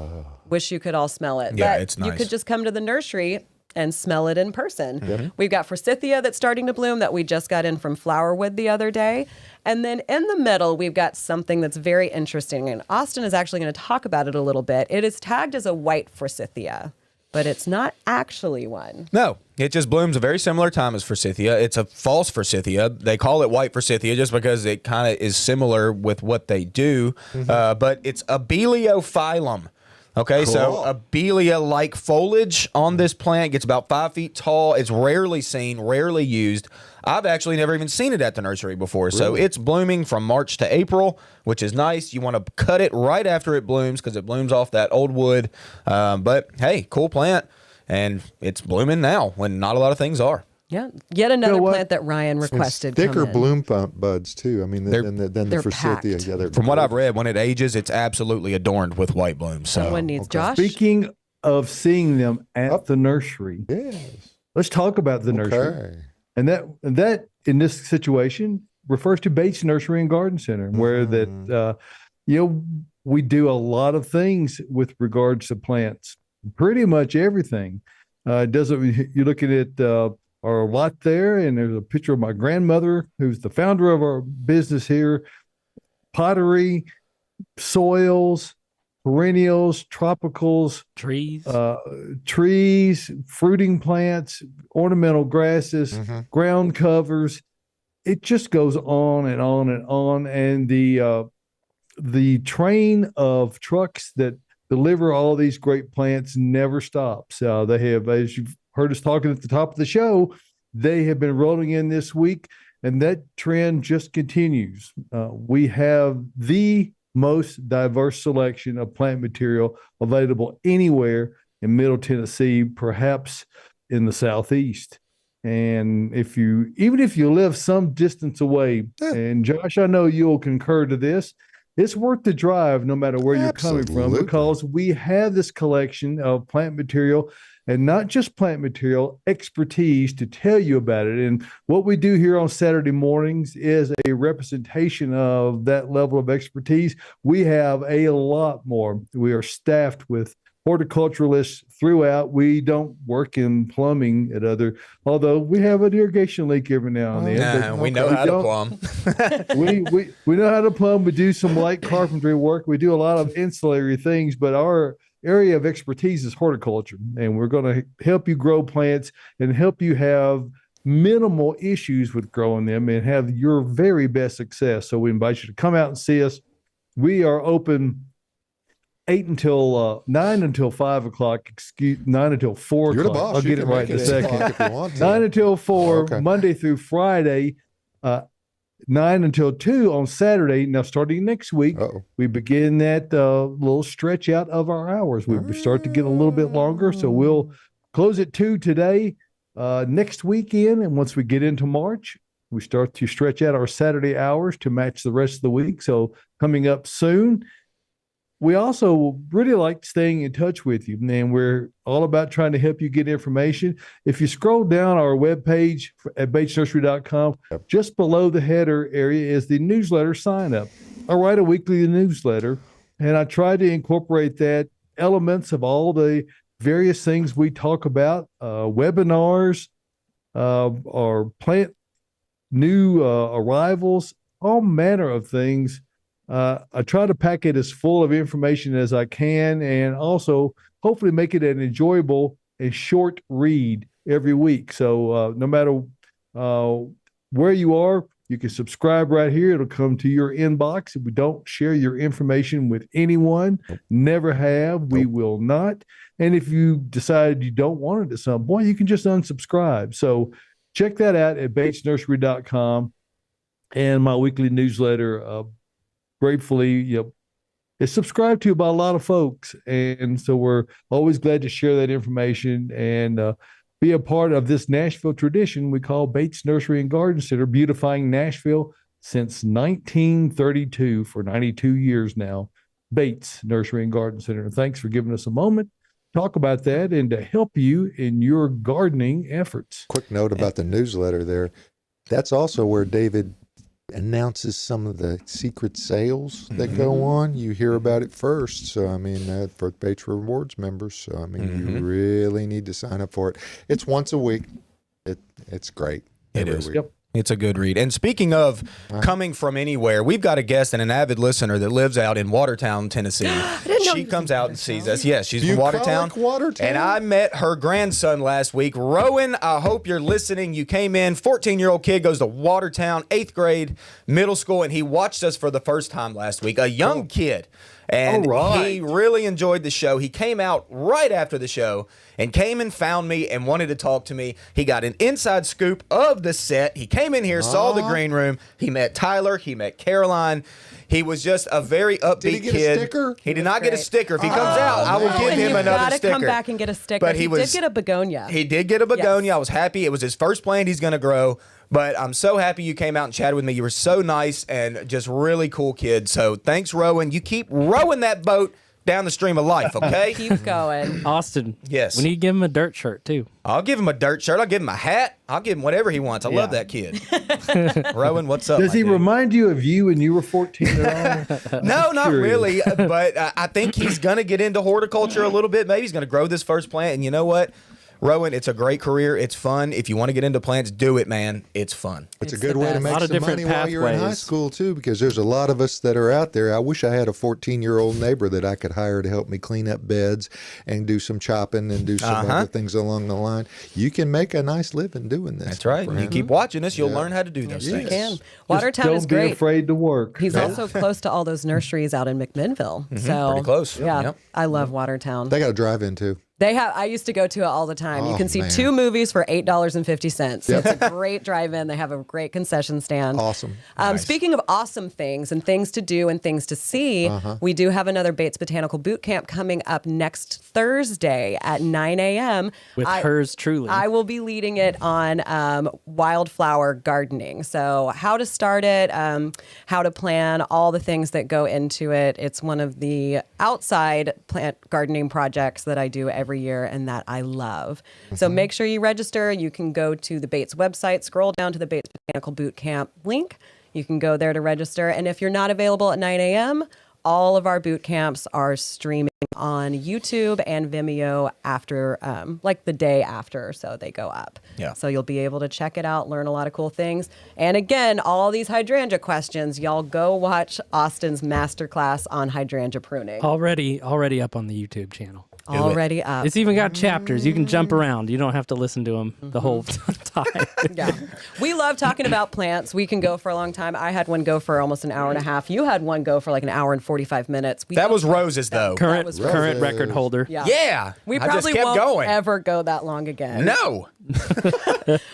Wish you could all smell it. Yeah, But it's You nice. could just come to the nursery and smell it in person. We've got forsythia that's starting to bloom that we just got in from Flowerwood the other day. And then in the middle, we've got something that's very interesting. And Austin is actually going to talk about it a little bit. It is tagged as a white forsythia, but it's not actually one. No, it just blooms a very similar time as forsythia. It's a false forsythia. They call it white forsythia just because it kind of is similar with what they do. But it's Abeliophyllum. Okay, so Abelia-like foliage on this plant gets about 5 feet tall. It's rarely seen, rarely used. I've actually never even seen it at the nursery before. So it's blooming from March to April, which is nice. You want to cut it right after it blooms because it blooms off that old wood. But hey, cool plant. And it's blooming now when not a lot of things are. Yeah, yet another what? plant that Ryan requested. Thicker come in. bloom buds too. I mean, than the they're forsythia. packed. Yeah, they're From what I've read, when it ages, it's absolutely adorned with white blooms. So Someone needs Josh. Speaking of seeing them at the nursery, Yes. let's talk about the nursery. Okay. And that in this situation refers to Bates Nursery and Garden Center, where that we do a lot of things with regards to plants, pretty much everything. Doesn't you're looking at our lot there, and there's a picture of my grandmother, who's the founder of our business here. Pottery, soils, perennials, tropicals, Trees. trees, fruiting plants, ornamental grasses, ground covers. It just goes on and on and on. And the train of trucks that deliver all these great plants never stops. They have, as you've heard us talking at the top of the show, they have been rolling in this week, and that trend just continues. We have the most diverse selection of plant material available anywhere in Middle Tennessee, perhaps in the Southeast. And even if you live some distance away, and Josh, I know you'll concur to this, it's worth the drive no matter where you're coming from, Absolutely. because we have this collection of plant material, and not just plant material, expertise to tell you about it. And what we do here on Saturday mornings is a representation of that level of expertise. We have a lot more. We are staffed with horticulturalists throughout. We don't work in plumbing although we have an irrigation leak every now and then. Nah, but we know how to plumb. we know how to plumb. We do some light carpentry work. We do a lot of ancillary things, but our area of expertise is horticulture, and we're going to help you grow plants and help you have minimal issues with growing them and have your very best success. So we invite you to come out and see us. We are open 9 until 5 o'clock. 9 until 4 You're the o'clock. boss. I'll You get it can right make in a 8 second. o'clock if you want to. 9 until 4, Okay. Monday through Friday. 9 until 2 on Saturday. Now, starting next week, Uh-oh. we begin that little stretch out of our hours. We start to get a little bit longer, so we'll close at 2 today. next weekend. And once we get into March, we start to stretch out our Saturday hours to match the rest of the week. So coming up soon. We also really like staying in touch with you, and we're all about trying to help you get information. If you scroll down our webpage at batesnursery.com, just below the header area is the newsletter sign up. I write a weekly newsletter, and I try to incorporate that elements of all the various things we talk about, webinars, or plant new arrivals, all manner of things. I try to pack it as full of information as I can, and also hopefully make it an enjoyable and short read every week. So no matter where you are, you can subscribe right here. It'll come to your inbox. We don't share your information with anyone. Never have. We will not. And if you decide you don't want it at some point, you can just unsubscribe. So check that out at batesnursery.com. And my weekly newsletter, gratefully, is subscribed to by a lot of folks. And so we're always glad to share that information and be a part of this Nashville tradition we call Bates Nursery and Garden Center, beautifying Nashville since 1932 for 92 years now. Bates Nursery and Garden Center. And thanks for giving us a moment to talk about that and to help you in your gardening efforts. Quick note about the newsletter there. That's also where David announces some of the secret sales that go on. You hear about it first. So, I mean, for Bates Rewards members. So, I mean, you really need to sign up for it. It's once a week. It's great. It is. Week. Yep. It's a good read. And speaking of coming from anywhere, we've got a guest and an avid listener that lives out in Watertown, Tennessee. She comes out and sees us. Yes, she's from Watertown. And I met her grandson last week. Rowan, I hope you're listening. You came in, 14-year-old kid, goes to Watertown, 8th grade, middle school, and he watched us for the first time last week. A young kid. And he really enjoyed the show. He came out right after the show and came and found me and wanted to talk to me. He got an inside scoop of the set. He came in here, saw the green room. He met Tyler. He met Caroline. He was just a very upbeat Did he get kid. a sticker? He did not get a sticker. If he comes out, I will give him another gotta sticker. Come back and get a sticker. But he did get a begonia. He did get a begonia. Yes. I was happy. It was his first plant he's going to grow. But I'm so happy you came out and chatted with me. You were so nice and just really cool kid. So thanks, Rowan. You keep rowing that boat down the stream of life, okay? Keep going. Austin. Yes. We need to give him a dirt shirt, too. I'll give him a dirt shirt. I'll give him a hat. I'll give him whatever he wants. I love that kid. Rowan, what's up? Does he dude? remind you of you when you were 14 at all? No, not Curious. really. But I think he's going to get into horticulture a little bit. Maybe he's going to grow this first plant. And you know what? Rowan, it's a great career. It's fun. If you want to get into plants, do it, man. It's fun. It's a It's good the way to best. make Lot of some different money while you're in high pathways. school, too, because there's a lot of us that are out there. I wish I had a 14-year-old neighbor that I could hire to help me clean up beds and do some chopping and do some other things along the line. You can make a nice living doing this. That's right. my You keep watching us, you'll learn how to do those things. Can. Just Watertown is don't be great. afraid to work. He's also close to all those nurseries out in McMinnville. So Pretty close. Yeah, Yep. I love Watertown. They got to drive in, too. They have. I used to go to it all the time. You Oh, can see man. 2 movies for $8.50. So it's a great drive-in. They have a great concession stand. Awesome. Speaking of awesome things and things to do and things to see, we do have another Bates Botanical Boot Camp coming up next Thursday at 9 a.m. With hers truly. I will be leading it on wildflower gardening. So how to start it, how to plan, all the things that go into it. It's one of the outside plant gardening projects that I do every year and that I love. So make sure you register. You can go to the Bates website, scroll down to the Bates Botanical Boot Camp link. You can go there to register. And if you're not available at 9 a.m., all of our boot camps are streaming on YouTube and Vimeo after, like the day after, so they go up. Yeah. So you'll be able to check it out, learn a lot of cool things. And again, all these hydrangea questions, y'all go watch Austin's masterclass on hydrangea pruning. Already up on the YouTube channel. Already up. It's even got chapters. You can jump around. You don't have to listen to them the whole time. Yeah. We love talking about plants. We can go for a long time. I had one go for almost an hour and a half. You had one go for like an hour and 45 minutes. That was Roses, though. Current was current record holder. Yeah. Yeah. We I just probably kept won't going. ever go that long again. No.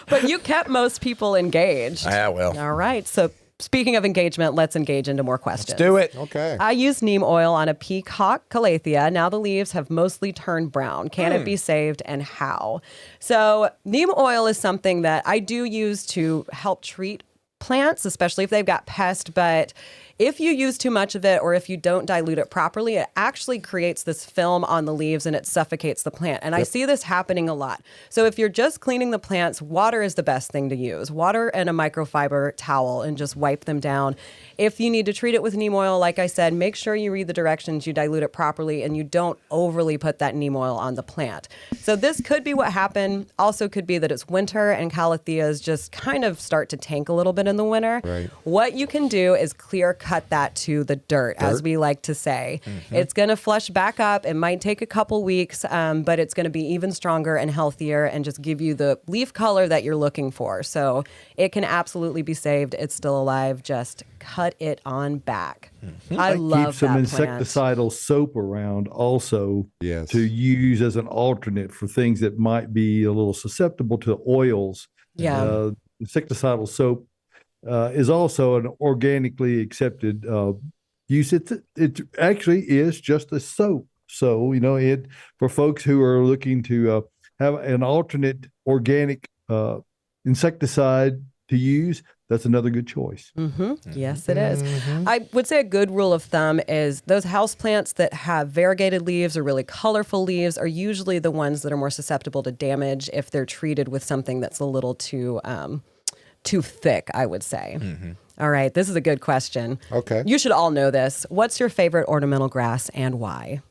But you kept most people engaged. Yeah, well. All right. So speaking of engagement, let's engage into more questions. Do it. Okay. I used neem oil on a peacock calathea. Now the leaves have mostly turned brown. Can it be saved and how? So neem oil is something that I do use to help treat plants, especially if they've got pest, but if you use too much of it or if you don't dilute it properly, it actually creates this film on the leaves and it suffocates the plant. And I see this happening a lot. So if you're just cleaning the plants, water is the best thing to use. Water and a microfiber towel and just wipe them down. If you need to treat it with neem oil, like I said, make sure you read the directions, you dilute it properly, and you don't overly put that neem oil on the plant. So this could be what happened. Also could be that it's winter and calatheas just kind of start to tank a little bit in the winter. Right. What you can do is clear cut that to the dirt, as we like to say. It's going to flush back up. It might take a couple weeks, but it's going to be even stronger and healthier and just give you the leaf color that you're looking for. So it can absolutely be saved. It's still alive. Just cut it on back. I love Keep some that insecticidal soap around also Yes. to use as an alternate for things that might be a little susceptible to oils. Yeah. Insecticidal soap is also an organically accepted use. It actually is just a soap. So, it for folks who are looking to have an alternate organic insecticide to use, that's another good choice. Yes, it is. I would say a good rule of thumb is those houseplants that have variegated leaves or really colorful leaves are usually the ones that are more susceptible to damage if they're treated with something that's a little too thick, I would say. All right, this is a good question. Okay. You should all know this. What's your favorite ornamental grass and why?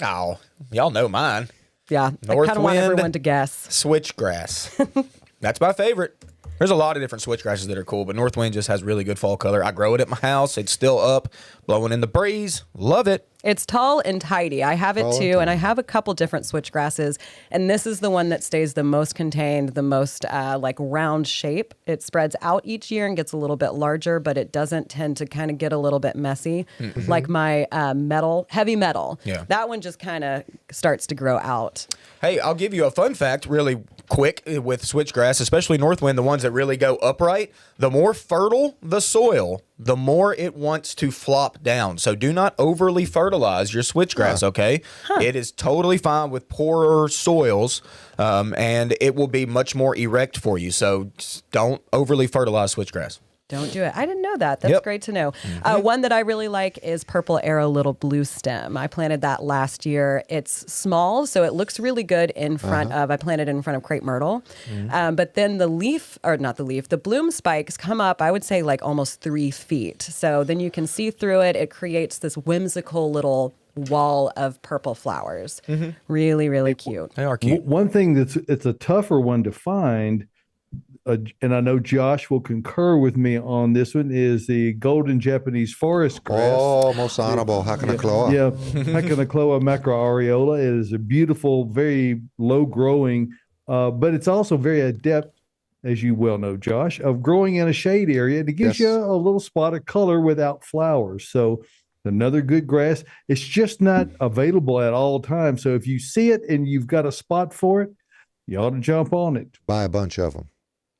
Oh, y'all know mine. Yeah, I kind of want Northwind. everyone to guess. Switchgrass. That's my favorite. There's a lot of different switchgrasses that are cool, but Northwind just has really good fall color. I grow it at my house. It's still up, blowing in the breeze. Love it. It's tall and tidy. I have it Tall and too, tidy. and I have a couple different switchgrasses, and this is the one that stays the most contained, the most like round shape. It spreads out each year and gets a little bit larger, but it doesn't tend to kind of get a little bit messy, like my heavy metal. Yeah. That one just kind of starts to grow out. Hey, I'll give you a fun fact really quick with switchgrass, especially Northwind, the ones that really go upright. The more fertile the soil, the more it wants to flop down. So do not overly fertilize your switchgrass, okay? It is totally fine with poorer soils, and it will be much more erect for you. So don't overly fertilize switchgrass. Don't do it. I didn't know that. That's Yep. great to know. One that I really like is Purple Arrow Little Blue Stem. I planted that last year. It's small, so it looks really good in front of, I planted it in front of crepe myrtle. But then the bloom spikes come up, I would say like almost 3 feet. So then you can see through it. It creates this whimsical little wall of purple flowers. Really, really cute. They are cute. One thing it's a tougher one to find, and I know Josh will concur with me on this one, is the golden Japanese forest grass. Oh, most honorable. Hakanakloa. Yeah, Hakanakloa macroareola. It is a beautiful, very low growing, but it's also very adept, as you well know, Josh, of growing in a shade area. And it gives Yes. you a little spot of color without flowers. So another good grass. It's just not available at all times. So if you see it and you've got a spot for it, you ought to jump on it. Buy a bunch of them.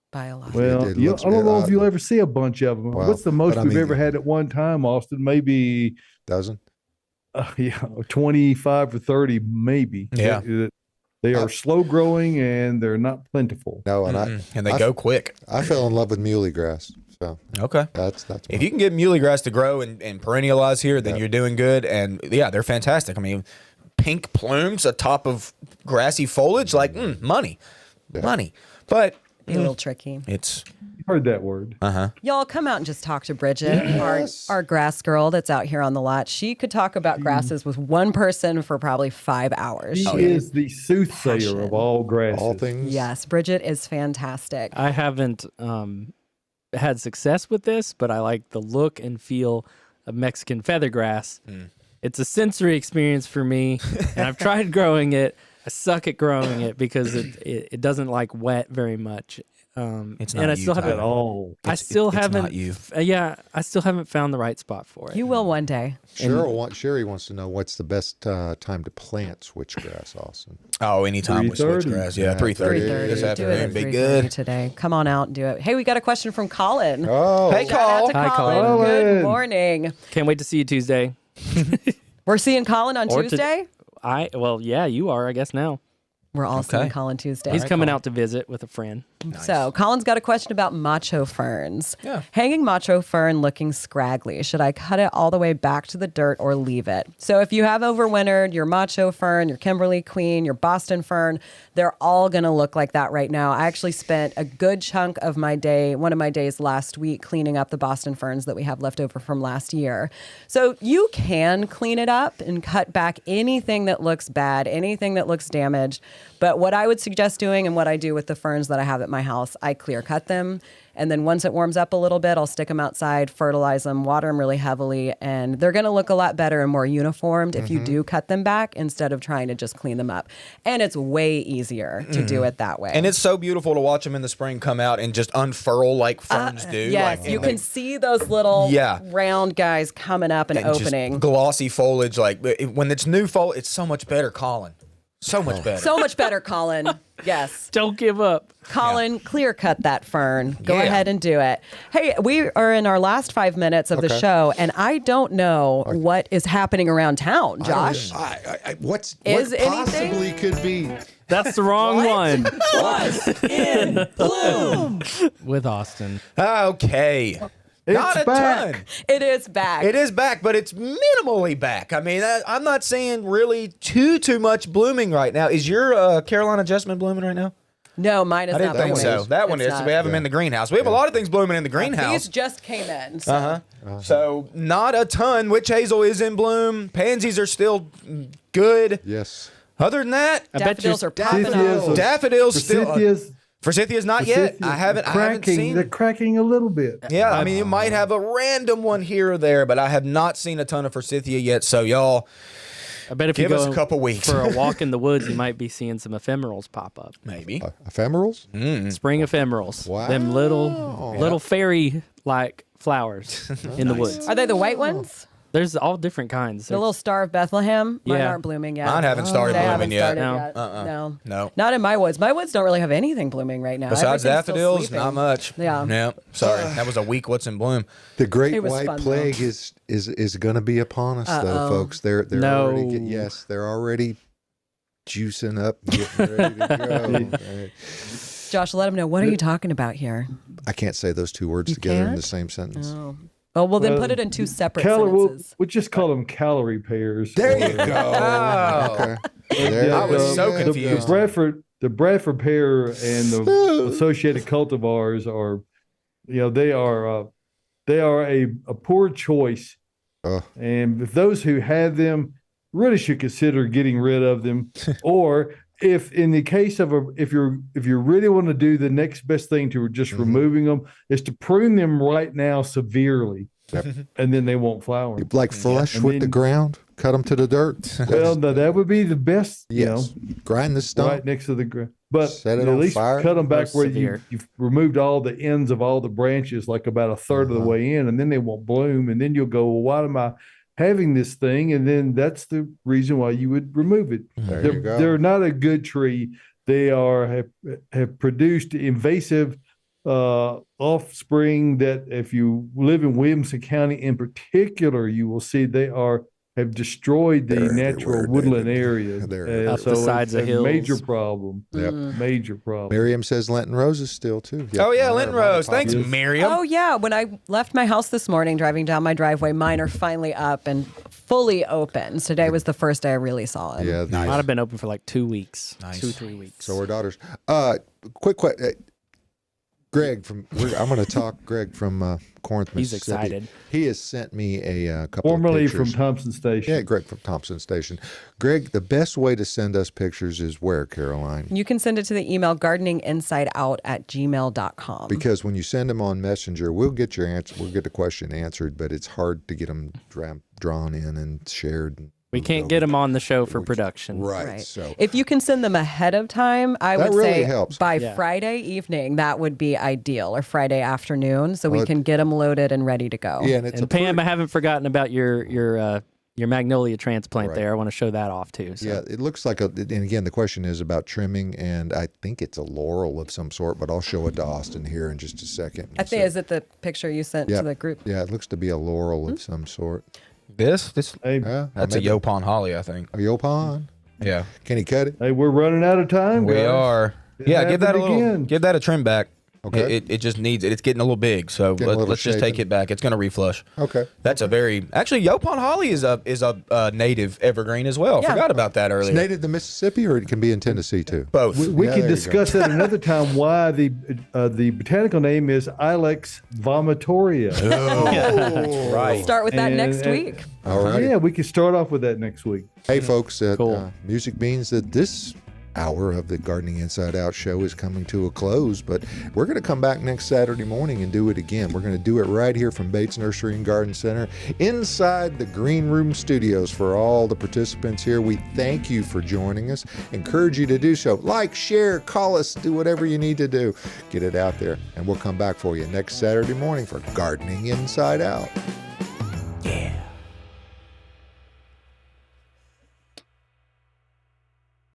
By a lot. Well, it I looks don't know good. if you'll ever see a bunch of them. Well, What's the most but I we've mean- ever had at one time, Austin? Maybe, Dozen? 25 or 30, maybe. Yeah. They are slow growing and they're not plentiful. No, and And they go quick. I fell in love with muley grass. So Okay. that's If you can get muley grass to grow and perennialize here, then you're doing good. And yeah, they're fantastic. I mean, pink plumes atop of grassy foliage, like money. Money. But Be a little tricky. it's Heard that word. Y'all come out and just talk to Bridget, our grass girl that's out here on the lot. She could talk about grasses with one person for probably 5 hours. She is the soothsayer Passion. of all grasses. all things. Yes, Bridget is fantastic. I haven't had success with this, but I like the look and feel of Mexican feathergrass. It's a sensory experience for me, and I've tried growing it. I suck at growing it because it doesn't like wet very much. It's and not I you, still Tyler. At haven't. all. I still it's not haven't. you. I still haven't found the right spot for it. You will one day. Sherry wants to know what's the best time to plant switchgrass, Austin. Oh, anytime with 3:30. switchgrass. Yeah, 3:30 this 3:30. Do it afternoon. at Be 3:30 good. today. Come on out and do it. Hey, we got a question from Colin. Oh, Hey, Shout out to Hi, Colin. Colin. Good morning. Can't wait to see you Tuesday. We're seeing Colin on Or to- Tuesday. Yeah, you are. I guess now We're all Okay. seeing Colin Tuesday. he's coming out to visit with a friend. So Colin's got a question about macho ferns. Yeah. Hanging macho fern looking scraggly. Should I cut it all the way back to the dirt or leave it? So if you have overwintered your macho fern, your Kimberly Queen, your Boston fern, they're all going to look like that right now. I actually spent a good chunk of my day, one of my days last week, cleaning up the Boston ferns that we have left over from last year. So you can clean it up and cut back anything that looks bad, anything that looks damaged. But what I would suggest doing, and what I do with the ferns that I have at my house, I clear cut them. And then once it warms up a little bit, I'll stick them outside, fertilize them, water them really heavily. And they're going to look a lot better and more uniformed if you do cut them back instead of trying to just clean them up. And it's way easier to do it that way. And it's so beautiful to watch them in the spring come out and just unfurl like ferns do. Yes, like, you and can they- see those little Yeah. round guys coming up and just opening. glossy foliage. Like when it's new foliage, it's so much better, Colin. So much better. So much better, Colin. Yes. Don't give up. Colin, clear cut that fern. Go Yeah. ahead and do it. Hey, we are in our last 5 minutes of the Okay. show, and I don't know what is happening around town, Josh. What Is anything- possibly could be? That's the wrong one. What's in bloom? With Austin. Okay. Not a back. ton. It is back. It is back, but it's minimally back. I mean, I'm not saying really too much blooming right now. Is your Carolina jasmine blooming right now? No, mine is I didn't not think blooming. so. That one It's is. not. We have them in the greenhouse. We have a lot of things blooming in the greenhouse. These just came in. So. So not a ton. Witch hazel is in bloom. Pansies are still good. Yes. Other than that, I bet you Daffodils are popping Forsythias up. daffodils still. Forsythias, Forsythia's not yet. forsythias I haven't cracking. seen. They're cracking a little bit. Yeah, I mean, you might have a random one here or there, but I have not seen a ton of forsythia yet. So y'all, I bet if Give you us go a couple weeks. for a walk in the woods, you might be seeing some ephemerals pop up. maybe. Ephemerals? Spring ephemerals. Wow. Them little fairy like flowers in the woods. Are they the white ones? There's all different kinds. The little Star of Bethlehem? Mine Yeah. aren't blooming yet. Mine haven't started They haven't blooming yet. started No. yet. No. No. Not in my woods. My woods don't really have anything blooming right now. Besides Everything's still daffodils, sleeping. not much. Yeah. Yeah. Sorry, that was a week. What's in bloom? The Great It was White fun, though. Plague is going to be upon us, though, folks. They're No. already yes, they're already juicing up, getting ready to go. Josh, let them know. What are you talking about here? I can't say those two words You together in can't? the same sentence. Oh, well, then Well, put it in two separate We'll sentences. just call them calorie pairs. There you go. Oh. Okay. There I was you so go. confused. The Bradford pear and the associated cultivars are, they are a poor choice. Oh. And if those who have them really should consider getting rid of them, or if in the case of if you really want to do the next best thing to just removing them is to prune them right now severely, and then they won't flower. Like flush And with the then- ground, cut them to the dirt. Well, no, that would be the best. Yes. Grind the stump. Right next to the ground. But Set it at on least fire. cut them back More where severe. you've removed all the ends of all the branches, like about a third of the way in, and then they won't bloom. And then you'll go, well, why am I having this thing? And then that's the reason why you would remove it. There they're, you go. they're not a good tree. They have produced invasive offspring that if you live in Williamson County in particular, you will see they have destroyed the They're natural everywhere, woodland David. areas. They're And Up the sides it's of a hills. major problem. Yep. Major problem. Miriam says Lenten roses still too. Oh yeah, Mine Lenten are- mine are Rose. Thanks, popping. Miriam. Oh, yeah. When I left my house this morning, driving down my driveway, mine are finally up and fully open. Today was the first day I really saw it. Yeah, Might have been open for like 2 weeks. Nice. 2-3 weeks. So our daughters. Quick. Greg I'm going to talk. Greg from Corinth, He's Mississippi. excited. He has sent me a couple Formerly of from pictures. Thompson Station. Yeah, Greg from Thompson Station. Greg, the best way to send us pictures is where, Caroline? You can send it to the email gardeninginsideout@gmail.com. Because when you send them on Messenger, we'll get your answer. We'll get the question answered, but it's hard to get them drawn in and shared. We can't get them on the show for production. Right. So if you can send them ahead of time, I That would really say helps. by Yeah. Friday evening, that would be ideal, or Friday afternoon, so we can get them loaded and ready to go. yeah, and it's And a Pam, I haven't forgotten about your magnolia transplant Right. there. I want to show that off too. So. Yeah, it looks like and again, the question is about trimming, and I think it's a laurel of some sort, but I'll show it to Austin here in just a second. I think, is it the picture you sent Yeah. to the group? Yeah, it looks to be a laurel of some sort. This Hey, Yeah, that's a maybe Yopon holly, I think. a Yopon. Yeah, Can he cut it? hey, we're running out of time, we guys. are. It Yeah, give that a happened little. again. Give that a trim back. Okay. It just needs it. It's getting a little big, so Getting a little let's just take shaken. it back. It's going to reflush. Okay. That's a very actually Yopon holly is a native evergreen as well. Yeah. Forgot about that It's earlier. native to Mississippi, or it can be in Tennessee too. Both. We Yeah, can there you discuss that another time. Why the botanical name is Ilex vomitoria. Oh, right. Start with that And- next and- week. All right. Yeah, we can start off with that next week. Hey, folks, Cool. music means that this hour of the Gardening Inside Out show is coming to a close, but we're going to come back next Saturday morning and do it again. We're going to do it right here from Bates Nursery and Garden Center inside the Green Room Studios. For all the participants here, we thank you for joining us. Encourage you to do so. Like, share, call us, do whatever you need to do. Get it out there, and we'll come back for you next Saturday morning for Gardening Inside Out.